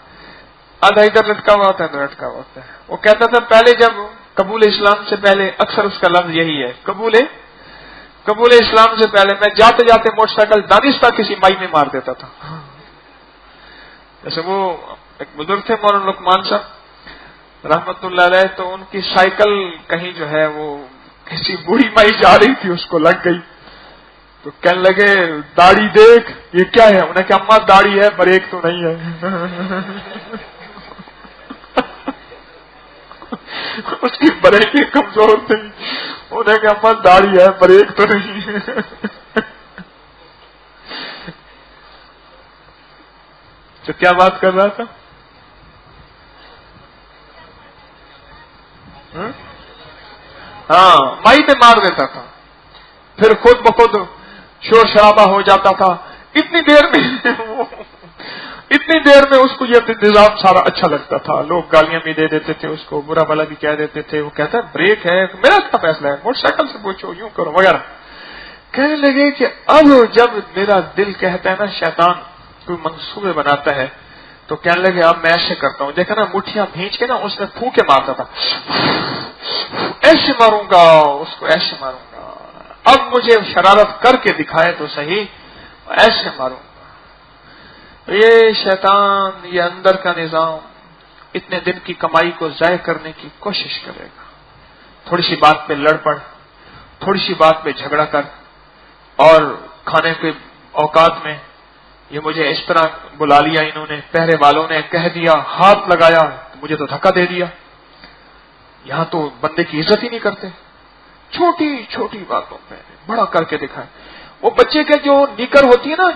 آدھا ادھر لٹکا ہوا ہوتا ہے, ادھر لٹکا ہوا ہوتا ہے. وہ کہتا تھا پہلے جب قبول اسلام سے پہلے, اکثر اس کا لفظ یہی ہے, قبول اسلام سے پہلے میں جاتے جاتے موٹر سائیکل دانستہ کسی مائی میں مار دیتا تھا. جیسے وہ ایک بزرگ تھے مولانا لقمان صاحب رحمت اللہ علیہ, تو ان کی سائیکل کہیں جو ہے وہ کسی بوڑھی مائی جا رہی تھی, اس کو لگ گئی. تو کہنے لگے داڑھی دیکھ, یہ کیا ہے؟ انہیں کہا اماں داڑھی ہے بریک تو نہیں ہے. اس کی بریکیں کمزور تھی, انہیں کہ اماں داڑھی ہے بریک تو نہیں. تو کیا بات کر رہا تھا؟ ہاں مائی پہ مار دیتا تھا، پھر خود بخود شور شرابہ ہو جاتا تھا. اتنی دیر میں اس کو یہ نظام سارا اچھا لگتا تھا. لوگ گالیاں بھی دے دیتے تھے اس کو، برا بھلا بھی کہہ دیتے تھے. وہ کہتا ہے بریک ہے، میرا کیا فیصلہ ہے، موٹر سائیکل سے پوچھو، یوں کرو وغیرہ. کہنے لگے کہ اب جب میرا دل کہتا ہے نا، شیطان کوئی منصوبے بناتا ہے، تو کہنے لگے اب میں ایسے کرتا ہوں. دیکھا نا مٹھیاں بھینچ کے نا اس میں پھونکے مارتا تھا، ایسے ماروں گا اس کو، ایسے ماروں گا. اب مجھے شرارت کر کے دکھائے تو صحیح، ایسے ماروں گا. یہ شیطان، یہ اندر کا نظام اتنے دن کی کمائی کو ضائع کرنے کی کوشش کرے گا. تھوڑی سی بات پہ لڑ پڑ، تھوڑی سی بات پہ جھگڑا کر، اور کھانے کے اوقات میں یہ مجھے اس طرح بلا لیا انہوں نے، پہرے والوں نے کہہ دیا، ہاتھ لگایا، مجھے تو دھکا دے دیا. یہاں تو بندے کی عزت ہی نہیں کرتے. چھوٹی چھوٹی باتوں پہ بڑا کر کے دکھائے. وہ بچے کے جو نیکر ہوتی ہے نا،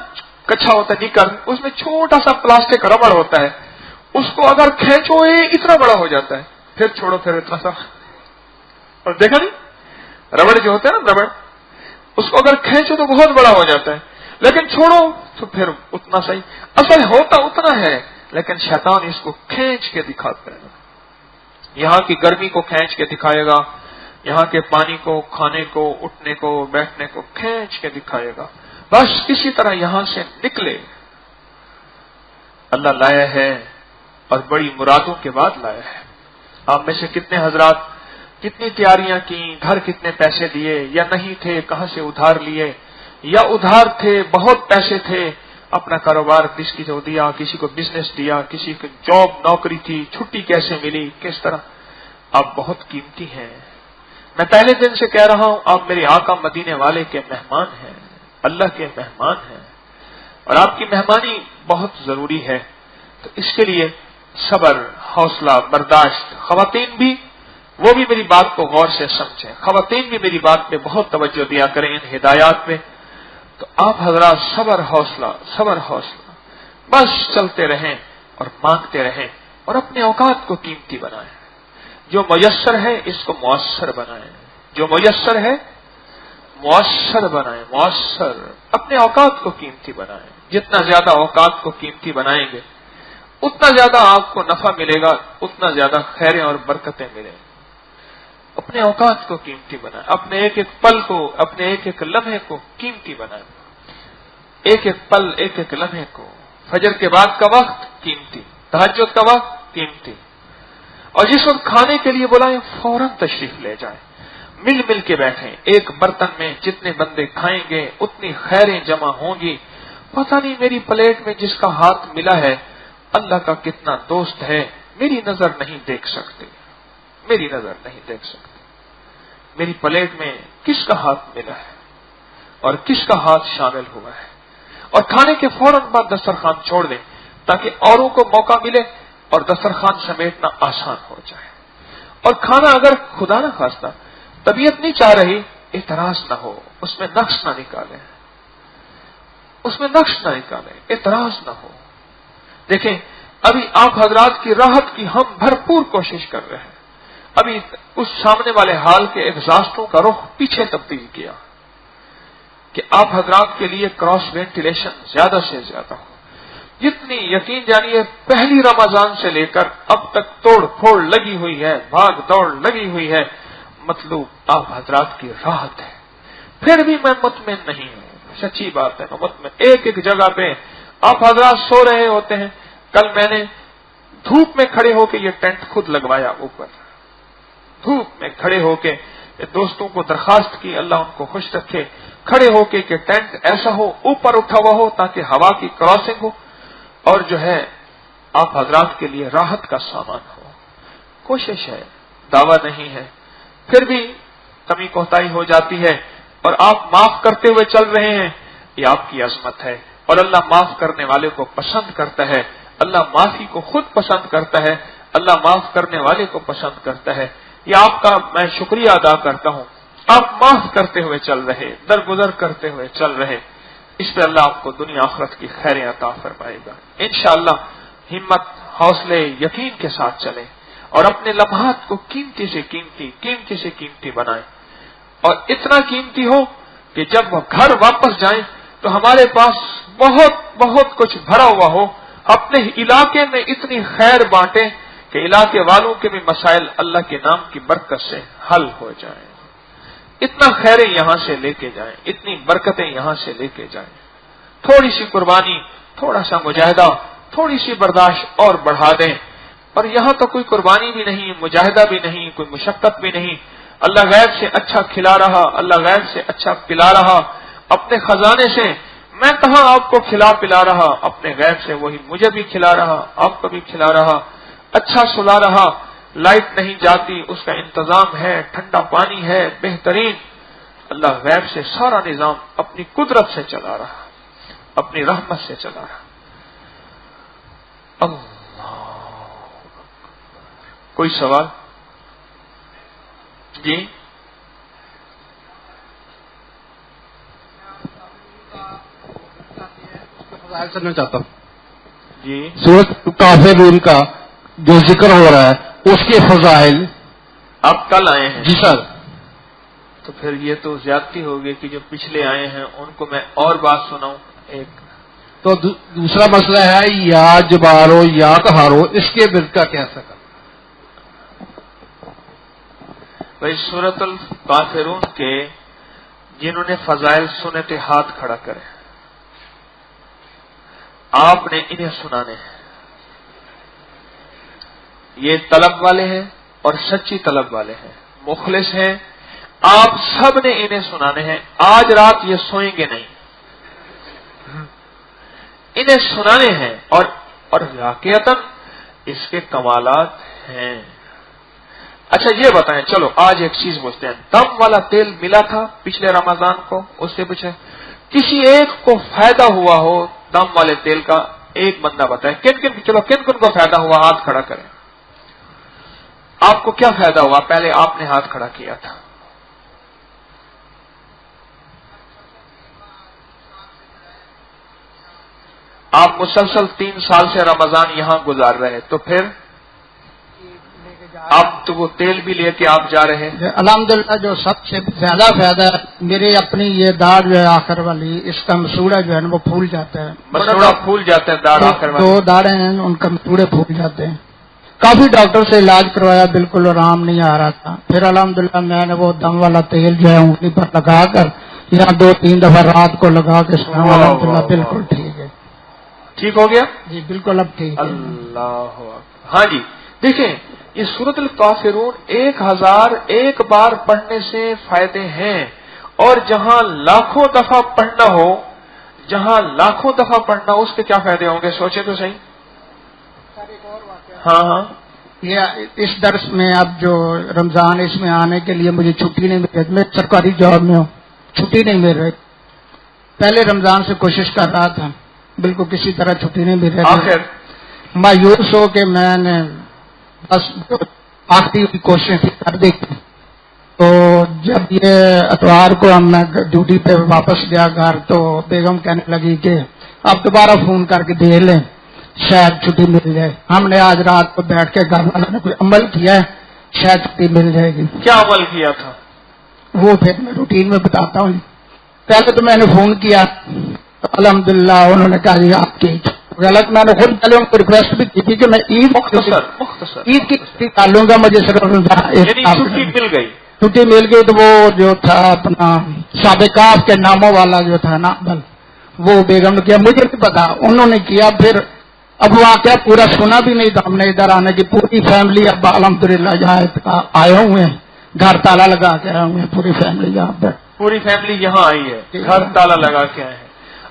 کچھا ہوتا ہے نیکر، اس میں چھوٹا سا پلاسٹک ربڑ ہوتا ہے، اس کو اگر کھینچو یہ اتنا بڑا ہو جاتا ہے، پھر چھوڑو پھر اتنا سا. اور دیکھا نہیں ربڑ جو ہوتا ہے نا، ربڑ اس کو اگر کھینچو تو بہت بڑا ہو جاتا ہے، لیکن چھوڑو تو پھر اتنا صحیح. اصل ہوتا اتنا ہے، لیکن شیطان اس کو کھینچ کے دکھاتا ہے. یہاں کی گرمی کو کھینچ کے دکھائے گا، یہاں کے پانی کو، کھانے کو، اٹھنے کو، بیٹھنے کو کھینچ کے دکھائے گا. بس کسی طرح یہاں سے نکلے. اللہ لایا ہے اور بڑی مرادوں کے بعد لایا ہے. آپ میں سے کتنے حضرات کتنی تیاریاں کی، گھر کتنے پیسے دیے یا نہیں تھے، کہاں سے ادھار لیے، یا ادھار تھے بہت پیسے تھے، اپنا کاروبار کسی کو دیا، کسی کو بزنس دیا، کسی کو جاب نوکری تھی، چھٹی کیسے ملی، کس طرح. آپ بہت قیمتی ہیں. میں پہلے دن سے کہہ رہا ہوں، آپ میرے آقا مدینے والے کے مہمان ہیں، اللہ کے مہمان ہیں، اور آپ کی مہمانی بہت ضروری ہے. تو اس کے لیے صبر، حوصلہ، برداشت. خواتین بھی، وہ بھی میری بات کو غور سے سمجھیں. خواتین بھی میری بات پہ بہت توجہ دیا کریں، ان ہدایات پہ. تو آپ حضرات صبر حوصلہ، صبر حوصلہ، بس چلتے رہیں اور مانگتے رہیں، اور اپنے اوقات کو قیمتی بنائیں. جو میسر ہے اس کو مؤثر بنائیں، جو میسر ہے مؤثر بنائیں. مؤثر، اپنے اوقات کو قیمتی بنائیں. جتنا زیادہ اوقات کو قیمتی بنائیں گے اتنا زیادہ آپ کو نفع ملے گا، اتنا زیادہ خیریں اور برکتیں ملیں گی. اپنے اوقات کو قیمتی بنائیں، اپنے ایک ایک پل کو، اپنے ایک ایک لمحے کو قیمتی بنائیں. ایک ایک پل، ایک ایک لمحے کو. فجر کے بعد کا وقت قیمتی، تہجد کا وقت قیمتی. اور جس وقت کھانے کے لیے بلائیں فوراً تشریف لے جائیں. مل مل کے بیٹھیں. ایک برتن میں جتنے بندے کھائیں گے اتنی خیریں جمع ہوں گی. پتہ نہیں میری پلیٹ میں جس کا ہاتھ ملا ہے اللہ کا کتنا دوست ہے، میری نظر نہیں دیکھ سکتے، میری نظر نہیں دیکھ سکتے. میری پلیٹ میں کس کا ہاتھ ملا ہے اور کس کا ہاتھ شامل ہوا ہے. اور کھانے کے فوراً بعد دسترخوان چھوڑ دیں تاکہ اوروں کو موقع ملے اور دسترخوان سمیٹنا آسان ہو جائے. اور کھانا اگر خدا نہ خواستہ طبیعت نہیں چاہ رہی، اعتراض نہ ہو، اس میں نقص نہ نکالیں، اس میں نقص نہ نکالیں، اعتراض نہ ہو. دیکھیں ابھی آپ حضرات کی راحت کی ہم بھرپور کوشش کر رہے ہیں. ابھی اس سامنے والے حال کے ایگزاسٹوں کا رخ پیچھے تبدیل کیا کہ آپ حضرات کے لیے کراس وینٹیلیشن زیادہ سے زیادہ ہو. جتنی یقین جانیے پہلی رمضان سے لے کر اب تک توڑ پھوڑ لگی ہوئی ہے، بھاگ دوڑ لگی ہوئی ہے. مطلوب آپ حضرات کی راحت ہے. پھر بھی میں مطمئن نہیں ہوں، سچی بات ہے، میں مطمئن. ایک ایک جگہ پہ آپ حضرات سو رہے ہوتے ہیں. کل میں نے دھوپ میں کھڑے ہو کے یہ ٹینٹ خود لگوایا، اوپر دھوپ میں کھڑے ہو کے دوستوں کو درخواست کی، اللہ ان کو خوش رکھے، کھڑے ہو کے کہ ٹینٹ ایسا ہو اوپر اٹھا ہوا ہو تاکہ ہوا کی کراسنگ ہو اور جو ہے آپ حضرات کے لیے راحت کا سامان ہو. کوشش ہے، دعویٰ نہیں ہے. پھر بھی کمی کوتاہی ہو جاتی ہے اور آپ معاف کرتے ہوئے چل رہے ہیں، یہ آپ کی عظمت ہے. اور اللہ معاف کرنے والے کو پسند کرتا ہے. اللہ معافی کو خود پسند کرتا ہے. اللہ معاف کرنے والے کو پسند کرتا ہے. یہ آپ کا میں شکریہ ادا کرتا ہوں آپ معاف کرتے ہوئے چل رہے، درگزر کرتے ہوئے چل رہے، اس پہ اللہ آپ کو دنیا آخرت کی خیریں عطا فرمائے گا انشاءاللہ۔ ہمت، حوصلے، یقین کے ساتھ چلیں اور اپنے لمحات کو قیمتی سے قیمتی بنائیں، اور اتنا قیمتی ہو کہ جب وہ گھر واپس جائیں تو ہمارے پاس بہت کچھ بھرا ہوا ہو، اپنے علاقے میں اتنی خیر بانٹیں کہ علاقے والوں کے بھی مسائل اللہ کے نام کی برکت سے حل ہو جائیں، اتنا خیریں یہاں سے لے کے جائیں، اتنی برکتیں یہاں سے لے کے جائیں۔ تھوڑی سی قربانی، تھوڑا سا مجاہدہ، تھوڑی سی برداشت اور بڑھا دیں، اور یہاں تو کوئی قربانی بھی نہیں، مجاہدہ بھی نہیں، کوئی مشقت بھی نہیں، اللہ غیب سے اچھا کھلا رہا، اللہ غیب سے اچھا پلا رہا، اپنے خزانے سے میں کہاں آپ کو کھلا پلا رہا، اپنے غیب سے وہی مجھے بھی کھلا رہا، آپ کو بھی کھلا رہا، اچھا سلا رہا، لائٹ نہیں جاتی اس کا انتظام ہے، ٹھنڈا پانی ہے بہترین، اللہ غیب سے سارا نظام اپنی قدرت سے چلا رہا، اپنی رحمت سے چلا رہا۔ اللہ، کوئی سوال؟ جی کرنا چاہتا ہوں جی، سورۃ کافرون کا جو ذکر ہو رہا ہے اس کے فضائل آپ کل آئے ہیں جی سر، تو پھر یہ تو زیادتی ہوگی کہ جو پچھلے آئے ہیں ان کو میں اور بات سناؤں ایک۔ تو دوسرا مسئلہ ہے یا جبارو یا کہارو، اس کے برد کا کیا سکا؟ بھائی سورۃ الکافرون کے جنہوں نے فضائل سنے تھے ہاتھ کھڑا کرے، آپ نے انہیں سنانے ہیں، یہ طلب والے ہیں اور سچی طلب والے ہیں، مخلص ہیں، آپ سب نے انہیں سنانے ہیں، آج رات یہ سوئیں گے نہیں، انہیں سنانے ہیں، اور واقعتاً اس کے کمالات ہیں۔ اچھا یہ بتائیں، چلو آج ایک چیز پوچھتے ہیں، دم والا تیل ملا تھا پچھلے رمضان کو، اس سے پوچھیں کسی ایک کو فائدہ ہوا ہو دم والے تیل کا، ایک بندہ بتائے کن کن کو فائدہ ہوا، ہاتھ کھڑا کریں۔ آپ کو کیا فائدہ ہوا؟ پہلے آپ نے ہاتھ کھڑا کیا تھا۔ آپ مسلسل 3 سال سے رمضان یہاں گزار رہے، تو پھر آپ تو وہ تیل بھی لے کے آپ جا رہے ہیں۔ الحمدللہ جو سب سے زیادہ فائدہ ہے میرے اپنی یہ داڑھ جو ہے آخر والی، اس کا مسوڑا جو ہے نا وہ پھول جاتا ہے، مسوڑا پھول جاتا ہے، داڑھ آخر والی، 2 داڑھیں ہیں ان کا مسوڑے پھول جاتے ہیں۔ کافی ڈاکٹر سے علاج کروایا، بالکل آرام نہیں آ رہا تھا، پھر الحمدللہ میں نے وہ دم والا تیل جو ہے انگلی پر لگا کر یا 2-3 دفعہ رات کو لگا کے سنا، الحمدللہ بالکل ٹھیک ہے۔ ٹھیک ہو گیا؟ جی بالکل اب ٹھیک ہے۔ اللہ ہاں جی، دیکھیں یہ سورۃ الکافرون 1001 بار پڑھنے سے فائدے ہیں، اور جہاں لاکھوں دفعہ پڑھنا ہو، اس کے کیا فائدے ہوں گے، سوچیں تو صحیح۔ ہاں یہ اس درس میں اب جو رمضان اس میں آنے کے لیے مجھے چھٹی نہیں مل رہی، میں سرکاری جاب میں ہوں، چھٹی نہیں مل رہی، پہلے رمضان سے کوشش کر رہا تھا، بالکل کسی طرح چھٹی نہیں مل رہی، آخر مایوس ہو کے میں نے بس آخری کوشش کر دی۔ تو جب یہ اتوار کو ہم میں ڈیوٹی پہ واپس گیا گھر، تو بیگم کہنے لگی کہ آپ دوبارہ فون کر کے دیکھ لیں شاید چھٹی مل جائے۔ ہم نے آج رات کو بیٹھ کے گھر والوں نے کوئی عمل کیا ہے، شاید چھٹی مل جائے گی۔ کیا عمل کیا تھا؟ وہ پھر میں روٹین میں بتاتا ہوں۔ پہلے تو میں نے فون کیا تو الحمدللہ انہوں نے کہا جی آپ کی غلط، میں نے خود پہلے ان کو ریکویسٹ بھی کی تھی کہ میں عید کی چھٹی کر لوں گا، مجھے صرف چھٹی مل گئی، تو وہ جو تھا اپنا سابقات کے ناموں والا جو تھا نا وہ بیگم نے کیا، مجھے نہیں پتا، انہوں نے کیا۔ پھر اب واقعہ پورا سنا بھی نہیں تھا ہم نے، ادھر آنے کی پوری فیملی اب الحمدللہ یہاں آئے ہوئے ہیں، گھر تالا لگا کے آئے ہوئے ہیں، پوری فیملی یہاں پر، پوری فیملی یہاں آئی ہے، گھر تالا لگا کے آئے ہیں۔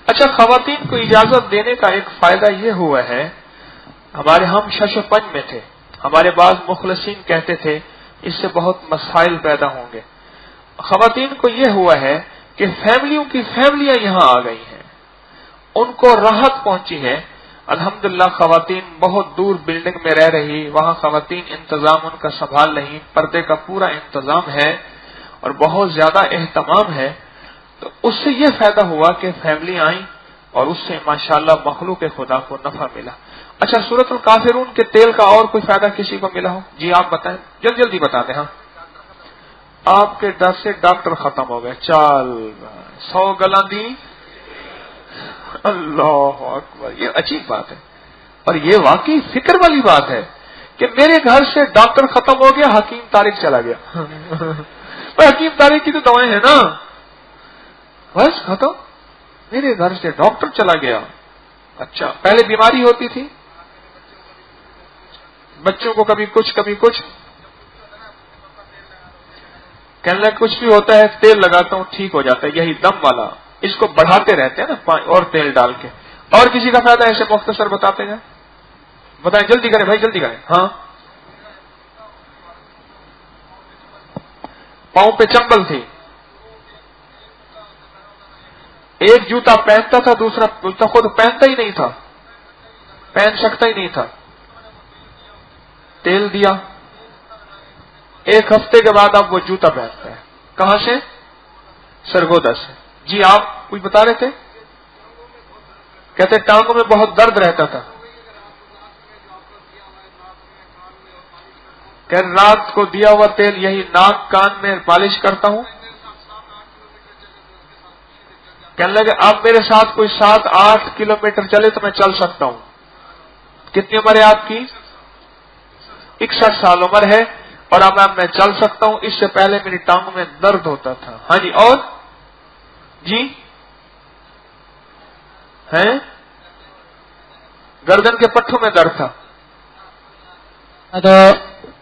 اچھا، خواتین کو اجازت دینے کا ایک فائدہ یہ ہوا ہے، ہمارے ہم شش و پنج میں تھے، ہمارے بعض مخلصین کہتے تھے اس سے بہت مسائل پیدا ہوں گے، خواتین کو یہ ہوا ہے کہ فیملیوں کی فیملیاں یہاں آ گئی ہیں، ان کو راحت پہنچی ہے۔ الحمدللہ خواتین بہت دور بلڈنگ میں رہ رہی، وہاں خواتین انتظام ان کا سنبھال رہی، پردے کا پورا انتظام ہے، اور بہت زیادہ اہتمام ہے، تو اس سے یہ فائدہ ہوا کہ فیملی آئیں اور اس سے ماشاءاللہ مخلوق خدا کو نفع ملا۔ اچھا، سورۃ الکافرون کے تیل کا اور کوئی فائدہ کسی کو ملا ہو؟ جی آپ بتائیں، جلدی بتا دیں۔ ہاں، آپ کے ڈر سے ڈاکٹر ختم ہو گئے، چال 100 گلاں دی۔ اللہ اکبر، یہ عجیب بات ہے اور یہ واقعی فکر والی بات ہے کہ میرے گھر سے ڈاکٹر ختم ہو گیا، حکیم طارق چلا گیا۔ حکیم طارق کی تو دوائیں ہیں نا، بس ختم، میرے گھر سے ڈاکٹر چلا گیا۔ اچھا، پہلے بیماری ہوتی تھی بچوں کو، کبھی کچھ کہنے لگا کچھ بھی ہوتا ہے تیل لگاتا ہوں ٹھیک ہو جاتا ہے، یہی دم والا، اس کو بڑھاتے رہتے ہیں نا اور تیل ڈال کے۔ اور کسی کا فائدہ ایسے مختصر بتاتے گئے؟ بتائیں، جلدی کریں بھائی، جلدی کریں۔ ہاں، پاؤں پہ چمبل تھی، ایک جوتا پہنتا تھا، دوسرا خود پہنتا ہی نہیں تھا، پہن سکتا ہی نہیں تھا، تیل دیا، ایک ہفتے کے بعد اب وہ جوتا پہنتا ہے۔ کہاں سے؟ سرگودا سے۔ جی آپ کچھ بتا رہے تھے؟ کہتے ٹانگوں میں بہت درد رہتا تھا، کہ رات کو دیا ہوا تیل یہی ناک کان میں پالش کرتا ہوں۔ کہنے لگے اب میرے ساتھ کوئی 7-8 کلومیٹر چلے تو میں چل سکتا ہوں۔ کتنی عمر ہے آپ کی؟ 61 سال عمر ہے، اور اب میں چل سکتا ہوں، اس سے پہلے میری ٹانگوں میں درد ہوتا تھا۔ ہاں جی، اور جی ہیں گردن کے پٹھوں میں درد تھا، تو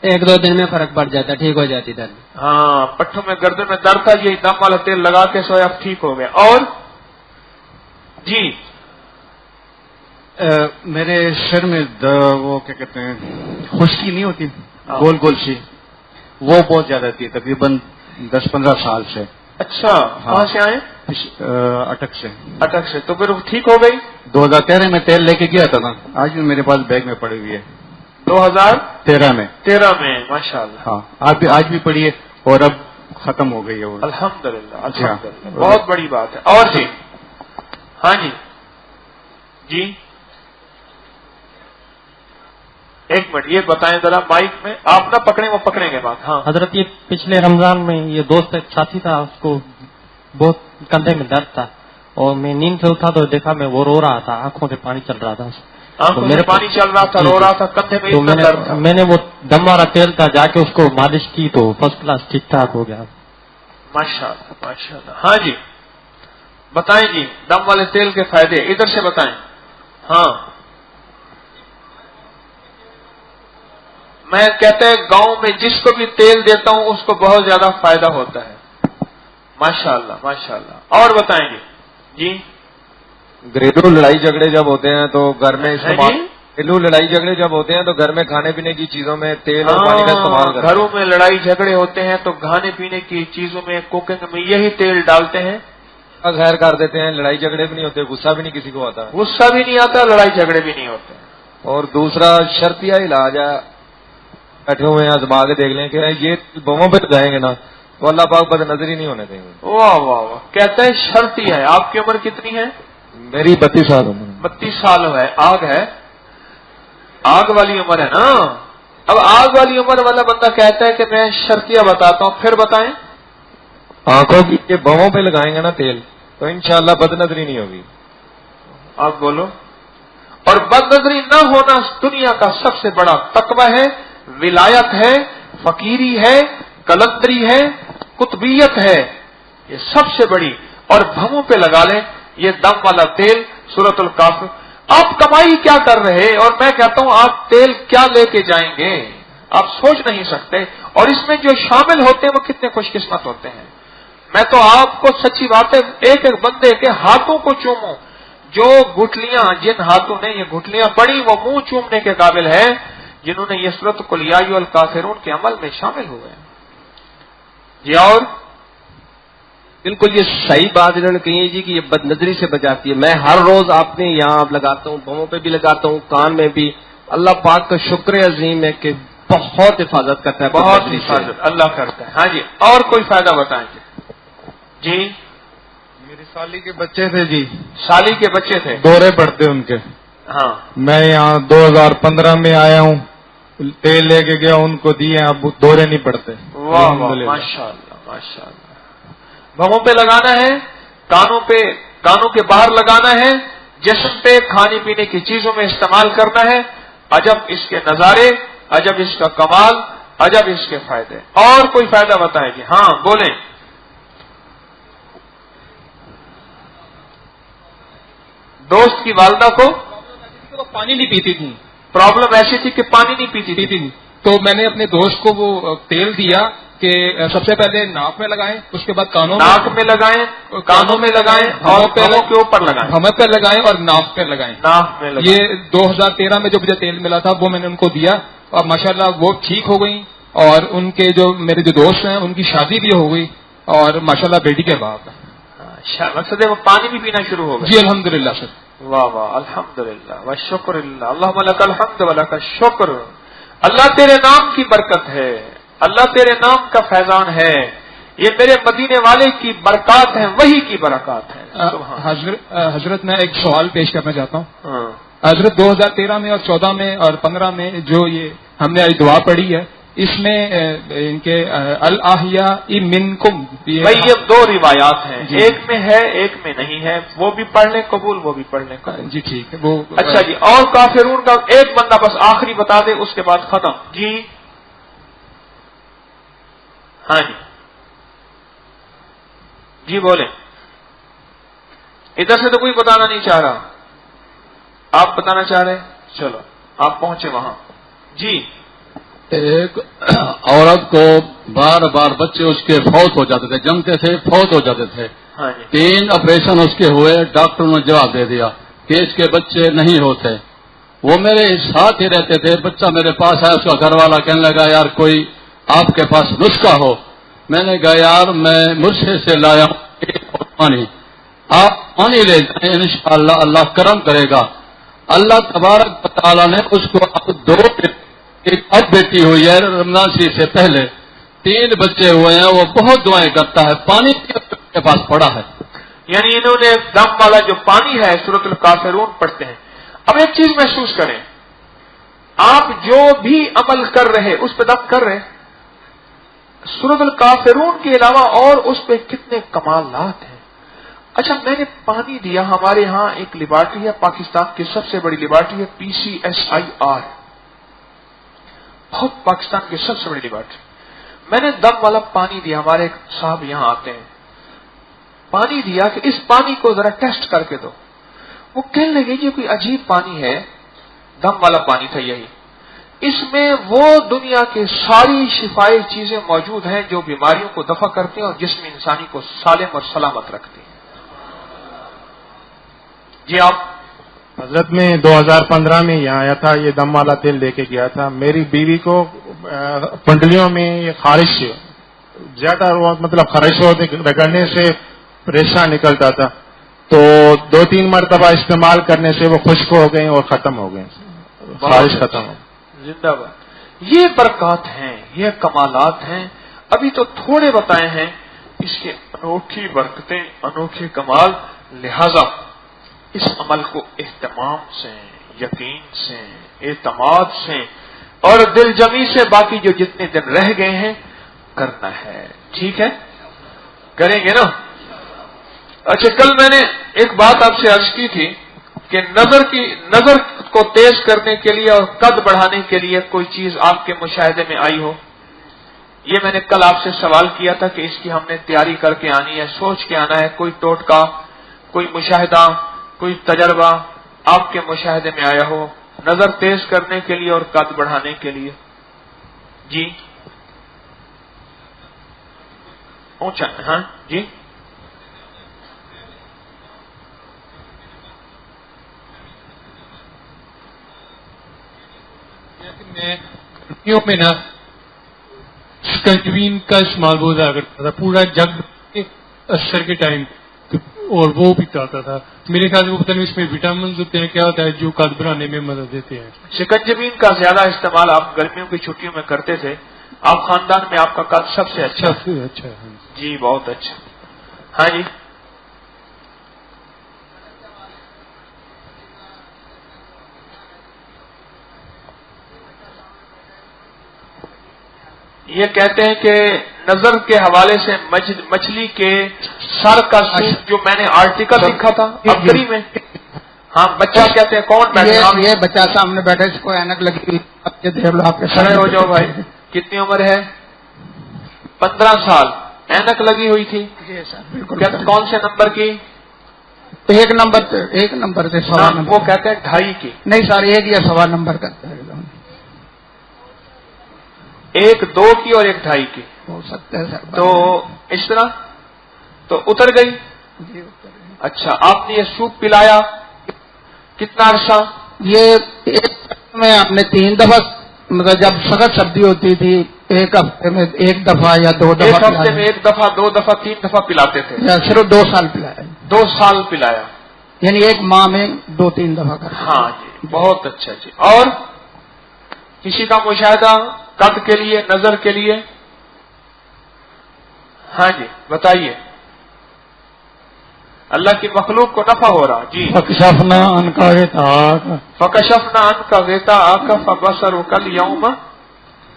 1-2 دن میں فرق پڑ جاتا، ٹھیک ہو جاتی درد۔ ہاں، پٹھوں میں گردن میں درد تھا، یہی دم والا تیل لگا کے سویا، اب ٹھیک ہو گیا۔ اور جی میرے سر میں وہ کیا کہتے ہیں، خشکی نہیں ہوتی گول گول سی، وہ بہت زیادہ تھی، تقریباً 10-15 سال سے۔ اچھا، کہاں سے آئے؟ اٹک سے۔ اٹک سے، تو پھر ٹھیک ہو گئی؟ 2013 میں تیل لے کے گیا تھا نا، آج بھی میرے پاس بیگ میں پڑی ہوئی ہے۔ 2013 میں ماشاءاللہ، ہاں، آج بھی پڑی ہے اور اب ختم ہو گئی ہے وہ۔ الحمدللہ الحمدللہ، بہت بڑی بات ہے۔ اور جی ہاں جی ایک منٹ، یہ بتائیں ذرا مائک میں، آپ نہ پکڑیں، وہ پکڑیں گے بات۔ ہاں حضرت، یہ پچھلے رمضان میں یہ دوست ایک ساتھی تھا، اس کو بہت کندھے میں درد تھا، اور میں نیند سے اٹھا تو دیکھا میں وہ رو رہا تھا، آنکھوں سے پانی چل رہا تھا، آنکھوں میں پانی چل رہا تھا، رو رہا تھا، کندھے میں اتنا درد تھا۔ میں نے وہ دم والا تیل تھا، جا کے اس کو مالش کی تو فرسٹ کلاس ٹھیک ٹھاک ہو گیا۔ ماشاءاللہ ماشاءاللہ۔ ہاں جی بتائیں جی، دم والے تیل کے فائدے ادھر سے بتائیں۔ ہاں، میں کہتے ہیں گاؤں میں جس کو بھی تیل دیتا ہوں اس کو بہت زیادہ فائدہ ہوتا ہے، ماشاءاللہ ماشاءاللہ۔ اور بتائیں جی گھریلو لڑائی جھگڑے جب ہوتے ہیں تو گھر میں استعمال، گھریلو لڑائی جھگڑے جب ہوتے ہیں تو گھر میں کھانے پینے کی چیزوں میں تیل اور پانی کا استعمال کرتے ہیں۔ گھروں میں لڑائی جھگڑے ہوتے ہیں تو کھانے پینے کی چیزوں میں، کوکنگ میں یہی تیل ڈالتے ہیں، خیر کر دیتے ہیں، لڑائی جھگڑے بھی نہیں ہوتے، غصہ بھی نہیں کسی کو آتا، غصہ بھی نہیں آتا، لڑائی جھگڑے بھی نہیں ہوتے۔ اور دوسرا شرطیہ علاج ہے، بیٹھے ہوئے ہیں آزما کے دیکھ لیں کہ یہ بموں پہ لگائیں گے نا تو اللہ پاک بد نظر ہی نہیں ہونے دیں گے۔ واہ واہ واہ، کہتے ہیں شرطی ہے۔ آپ کی عمر کتنی ہے؟ میری 32 سال عمر ہے۔ 32 سال ہے، آگ ہے، آگ والی عمر ہے نا۔ اب آگ والی عمر والا بندہ کہتا ہے کہ میں شرطیہ بتاتا ہوں، پھر بتائیں۔ آنکھوں کی یہ بموں پہ لگائیں گے نا تیل تو انشاءاللہ بد نظری نہیں ہوگی۔ آپ بولو۔ اور بد نظری نہ ہونا دنیا کا سب سے بڑا تقوی ہے، ولایت ہے، فقیری ہے، کلندری ہے، قطبیت ہے، یہ سب سے بڑی۔ اور بھووں پہ لگا لیں یہ دم والا تیل، سورۃ الکافر۔ آپ کمائی کیا کر رہے، اور میں کہتا ہوں آپ تیل کیا لے کے جائیں گے، آپ سوچ نہیں سکتے۔ اور اس میں جو شامل ہوتے ہیں وہ کتنے خوش قسمت ہوتے ہیں۔ میں تو آپ کو سچی بات ہے، ایک ایک بندے کے ہاتھوں کو چوموں، جو گٹلیاں جن ہاتھوں نے یہ گٹلیاں پڑی وہ منہ چومنے کے قابل ہے، جنہوں نے یہ سورۃ قل یا ایھا الکافرون کے عمل میں شامل ہوئے ہیں۔ جی اور بالکل یہ صحیح بات انہوں نے کہی ہے جی کہ یہ بد نظری سے بچاتی ہے۔ میں ہر روز اپنے یہاں لگاتا ہوں، بموں پہ بھی لگاتا ہوں، کان میں بھی۔ اللہ پاک کا شکر عظیم ہے کہ بہت حفاظت کرتا ہے بہت بدنظری سے۔ حفاظت اللہ کرتا ہے. ہاں جی، اور کوئی فائدہ بتائیں جی. میری سالی کے بچے تھے جی، سالی کے بچے تھے. دورے پڑتے ان کے. ہاں میں یہاں 2015 میں آیا ہوں، تیل لے کے گیا، ان کو دیے، اب دورے نہیں پڑتے. واہ واہ، الحمدللہ. ماشاء اللہ ماشاء اللہ. بھووں پہ لگانا ہے، کانوں کے باہر لگانا ہے، جسم پہ کھانے پینے کی چیزوں میں استعمال کرنا ہے. عجب اس کے نظارے، عجب اس کا کمال، عجب اس کے فائدے. اور کوئی فائدہ بتائیں جی. ہاں بولیں. دوست کی والدہ کو وہ پانی نہیں پیتی تھی، پرابلم ایسی تھی کہ پانی نہیں پیتی تھی. تو میں نے اپنے دوست کو وہ تیل دیا کہ سب سے پہلے ناک میں لگائیں، اس کے بعد ناک میں لگائیں، کانوں میں لگائیں اور پیروں کے اوپر لگائیں. ہمیں پہ لگائیں اور ناک پہ لگائیں. ناک میں لگائیں. یہ 2013 میں جو مجھے تیل ملا تھا وہ میں نے ان کو دیا اور ماشاءاللہ وہ ٹھیک ہو گئی، اور ان کے جو میرے جو دوست ہیں ان کی شادی بھی ہو گئی، اور ماشاءاللہ بیٹی کے باپ ہیں. مقصد ہے وہ پانی بھی پینا شروع ہو گیا. جی الحمدللہ سر. واہ واہ، الحمدللہ و شکر اللہ، اللہم لک الحمد و لک الشکر. اللہ تیرے نام کی برکت ہے، اللہ تیرے نام کا فیضان ہے. یہ میرے مدینے والے کی برکات ہیں، وہی کی برکات ہیں. حضرت میں ایک سوال پیش کرنا چاہتا ہوں. ہاں. حضرت 2013 میں اور 14 میں اور 15 میں جو یہ ہم نے دعا پڑھی ہے، اس میں ان کے الاحیاء منکم، بھائی یہ دو روایات ہیں، ایک میں ہے ایک میں نہیں ہے. وہ بھی پڑھ لیں قبول، وہ بھی پڑھ لیں قبول. جی ٹھیک ہے. وہ اچھا جی، اور کافرون کا ایک بندہ بس آخری بتا دے، اس کے بعد ختم. جی ہاں جی جی بولیں. ادھر سے تو کوئی بتانا نہیں چاہ رہا. آپ بتانا چاہ رہے؟ چلو آپ پہنچے وہاں. جی. ایک عورت کو بار بار بچے اس کے فوت ہو جاتے تھے، جمتے تھے فوت ہو جاتے تھے. ہاں جی. 3 آپریشن اس کے ہوئے، ڈاکٹر نے جواب دے دیا کہ اس کے بچے نہیں ہوتے. وہ میرے ساتھ ہی رہتے تھے. بچہ میرے پاس آیا، اس کا گھر والا کہنے لگا یار کوئی آپ کے پاس نسخہ ہو. میں نے کہا یار میں مرشے سے لایا ہوں پانی، آپ پانی لے جائیں، انشاءاللہ اللہ کرم کرے گا. اللہ تبارک و تعالیٰ نے اس کو اب ایک اب بیٹی ہوئی ہے رمضان شریف سے پہلے، 3 بچے ہوئے ہیں. وہ بہت دعائیں کرتا ہے، پانی کے پاس پڑا ہے. یعنی انہوں نے دم والا جو پانی ہے سورۃ الکافرون پڑھتے ہیں. اب ایک چیز محسوس کریں، آپ جو بھی عمل کر رہے اس پہ دم کر رہے. سورۃ الکافرون کے علاوہ اور اس پہ کتنے کمالات ہیں. اچھا میں نے پانی دیا. ہمارے ہاں ایک لیبارٹری ہے، پاکستان کی سب سے بڑی لیبارٹری ہے، PCSIR، بہت پاکستان کی سب سے بڑی لیبارٹری. میں نے دم والا پانی دیا. ہمارے ایک صاحب یہاں آتے ہیں، پانی دیا کہ اس پانی کو ذرا ٹیسٹ کر کے دو. وہ کہنے لگے یہ کوئی عجیب پانی ہے. دم والا پانی تھا یہی. اس میں وہ دنیا کے ساری شفائی چیزیں موجود ہیں جو بیماریوں کو دفع کرتے ہیں اور جسم انسانی کو سالم اور سلامت رکھتے ہیں. جی آپ. حضرت میں 2015 میں یہاں آیا تھا، یہ دم والا تیل لے کے گیا تھا. میری بیوی کو پنڈلیوں میں یہ خارش زیادہ، مطلب خارش رگڑنے سے ریشہ نکلتا تھا. تو 2-3 مرتبہ استعمال کرنے سے وہ خشک ہو گئے اور ختم ہو گئے، خارش ختم ہو. زندہ باد. یہ برکات ہیں، یہ کمالات ہیں. ابھی تو تھوڑے بتائے ہیں، اس کے انوکھی برکتیں، انوکھے کمال. لہذا اس عمل کو اہتمام سے، یقین سے، اعتماد سے اور دل جمی سے باقی جو جتنے دن رہ گئے ہیں کرنا ہے. ٹھیک ہے، کریں گے نا. اچھا کل میں نے ایک بات آپ سے عرض کی تھی کہ نظر کو تیز کرنے کے لیے اور قد بڑھانے کے لیے کوئی چیز آپ کے مشاہدے میں آئی ہو. یہ میں نے کل آپ سے سوال کیا تھا کہ اس کی ہم نے تیاری کر کے آنی ہے، سوچ کے آنا ہے. کوئی ٹوٹکا، کوئی مشاہدہ، کوئی تجربہ آپ کے مشاہدے میں آیا ہو نظر تیز کرنے کے لیے اور قد بڑھانے کے لیے. جی اونچا. ہاں جی. میں نا سکنجوین کا استعمال بہت زیادہ کرتا تھا، پورا جگ اثر کے ٹائم اور وہ بھی کھاتا تھا. میرے خیال سے وہ پتہ نہیں اس میں وٹامن ہوتے ہیں کیا ہوتا ہے جو قد بڑھانے میں مدد دیتے ہیں. شکنجبین کا زیادہ استعمال آپ گرمیوں کی چھٹیوں میں کرتے تھے. آپ خاندان میں آپ کا قد سب سے اچھا اچھا جی بہت اچھا. ہاں جی یہ کہتے ہیں کہ نظر کے حوالے سے مچھلی کے سر کا سوپ جو میں نے آرٹیکل لکھا تھا اکری میں. ہاں بچہ کہتے ہیں کون بیٹھا یہ بچہ سامنے بیٹھا اس کو اینک لگی ہوئی آپ کے کھڑے ہو جاؤ بھائی. کتنی عمر ہے؟ 15 سال. اینک لگی ہوئی تھی. جی سر بالکل. کون سے نمبر کی؟ ایک نمبر سے سوا نمبر. وہ کہتے ہیں 2.5 کی. نہیں سر ایک یا سوا نمبر کا ایک 2 کی اور ایک 2.5 کی ہو سکتا ہے سر. تو اس طرح تو اتر گئی. اچھا آپ نے یہ سوپ پلایا کتنا عرصہ؟ یہ ایک میں آپ نے 3 دفعہ مطلب جب سخت سردی ہوتی تھی ایک ہفتے میں 1 دفعہ یا 2 دفعہ. ایک ہفتے میں 1 دفعہ 2 دفعہ 3 دفعہ پلاتے تھے. صرف 2 سال پلایا. 2 سال پلایا یعنی ایک ماہ میں 2-3 دفعہ کرتے. ہاں جی بہت اچھا جی. اور کسی کا مشاہدہ قد کے لیے نظر کے لیے؟ ہاں جی بتائیے. اللہ کی مخلوق کو نفع ہو رہا. جی فکشفنا عنک غطاءک فکشفنا عنک غطاءک فبصرک اليوم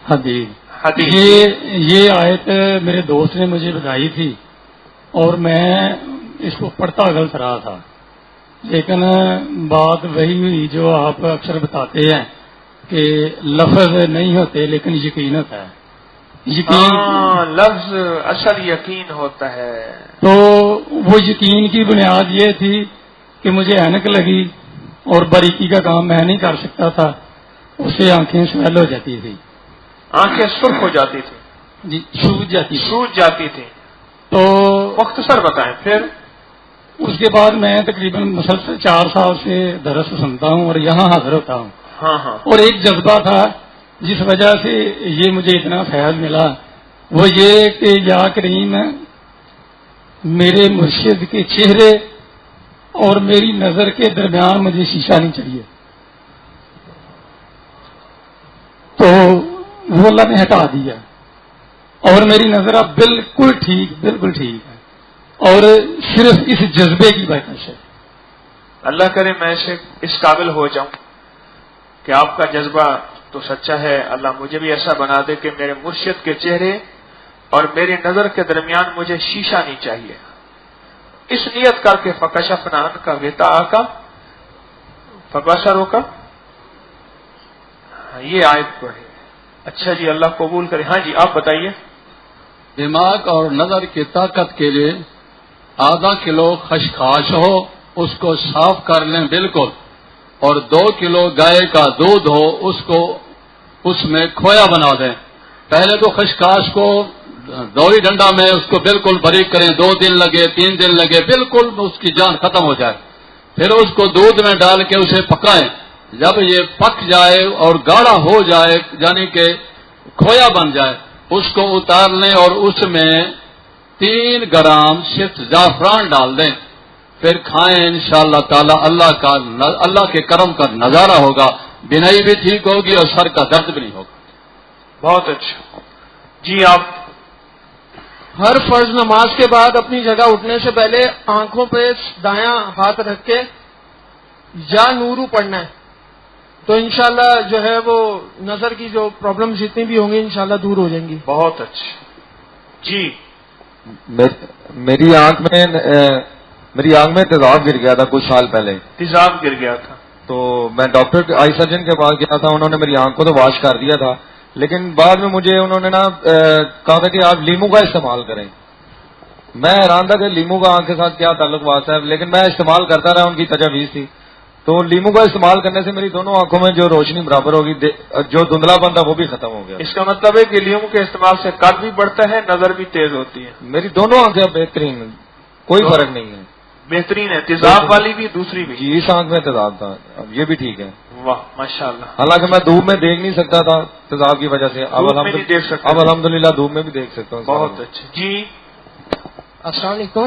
حدید. یہ آیت میرے دوست نے مجھے بتائی تھی اور میں اس کو پڑھتا غلط رہا تھا لیکن بات وہی ہوئی جو آپ اکثر بتاتے ہیں کہ لفظ نہیں ہوتے لیکن یقین ہوتا ہے. لفظ اصل یقین ہوتا ہے. تو وہ یقین کی بنیاد یہ تھی کہ مجھے اینک لگی اور باریکی کا کام میں نہیں کر سکتا تھا. اس سے آنکھیں سویل ہو جاتی تھی. آنکھیں سرخ ہو جاتی تھی. جی سوج جاتی تھی. تو مختصر بتائیں. پھر اس کے بعد میں تقریباً مسلسل 4 سال سے درس سنتا ہوں اور یہاں حاضر ہوتا ہوں. ہاں ہاں. اور ایک جذبہ تھا جس وجہ سے یہ مجھے اتنا فیض ملا وہ یہ کہ یا کریم میرے مرشد کے چہرے اور میری نظر کے درمیان مجھے شیشہ نہیں چاہیے. تو وہ اللہ نے ہٹا دیا اور میری نظر اب بالکل ٹھیک ہے اور صرف اس جذبے کی وجہ سے. اللہ کرے میں اس قابل ہو جاؤں کہ آپ کا جذبہ تو سچا ہے. اللہ مجھے بھی ایسا بنا دے کہ میرے مرشد کے چہرے اور میری نظر کے درمیان مجھے شیشہ نہیں چاہیے. اس نیت کر کے فکشفنا عنک غطاءک فبصرک یہ آیت پڑھے. اچھا جی اللہ قبول کرے. ہاں جی آپ بتائیے. دماغ اور نظر کی طاقت کے لیے آدھا کلو خشخاش ہو اس کو صاف کر لیں بالکل اور 2 کلو گائے کا دودھ ہو اس میں کھویا بنا دیں. پہلے تو خشخاش کو 2 ہی ڈنڈا میں اس کو بالکل باریک کریں. 2 دن لگے 3 دن لگے بالکل اس کی جان ختم ہو جائے. پھر اس کو دودھ میں ڈال کے اسے پکائیں. جب یہ پک جائے اور گاڑھا ہو جائے یعنی کہ کھویا بن جائے اس کو اتار لیں اور اس میں 3 گرام صرف زعفران ڈال دیں. پھر کھائیں انشاءاللہ تعالی اللہ کے کرم کا نظارہ ہوگا. بینائی بھی ٹھیک ہوگی اور سر کا درد بھی نہیں ہوگا. بہت اچھا جی. آپ ہر فرض نماز کے بعد اپنی جگہ اٹھنے سے پہلے آنکھوں پہ دایاں ہاتھ رکھ کے یا نورو پڑھنا ہے تو انشاءاللہ جو ہے وہ نظر کی جو پرابلم جتنی بھی ہوں گی انشاءاللہ دور ہو جائیں گی. بہت اچھا جی. میری آنکھ میں تیزاب گر گیا تھا کچھ سال پہلے. تیزاب گر گیا تھا تو میں ڈاکٹر آئی سرجن کے پاس گیا تھا. انہوں نے میری آنکھ کو تو واش کر دیا تھا لیکن بعد میں مجھے انہوں نے کہا تھا کہ آپ لیمو کا استعمال کریں. میں حیران تھا کہ لیمو کا آنکھ کے ساتھ کیا تعلق واسطہ ہے لیکن میں استعمال کرتا رہا. ان کی تجاویز تھی تو لیمو کا استعمال کرنے سے میری دونوں آنکھوں میں جو روشنی برابر ہوگی جو دھندلا پن تھا وہ بھی ختم ہو گیا. اس کا مطلب ہے کہ لیمو کے استعمال سے قد بھی بڑھتا ہے نظر بھی تیز ہوتی ہے. میری دونوں آنکھیں بہترین کوئی فرق نہیں ہے. بہترین ہے. تیزاب والی بھی دوسری بھی. جی اس آنکھ میں تیزاب تھا اب یہ بھی ٹھیک ہے. واہ ماشاء اللہ. حالانکہ میں دھوپ میں دیکھ نہیں سکتا تھا تیزاب کی وجہ سے. اب الحمدللہ دھوپ میں بھی دیکھ سکتا ہوں. بہت اچھا جی. السلام علیکم.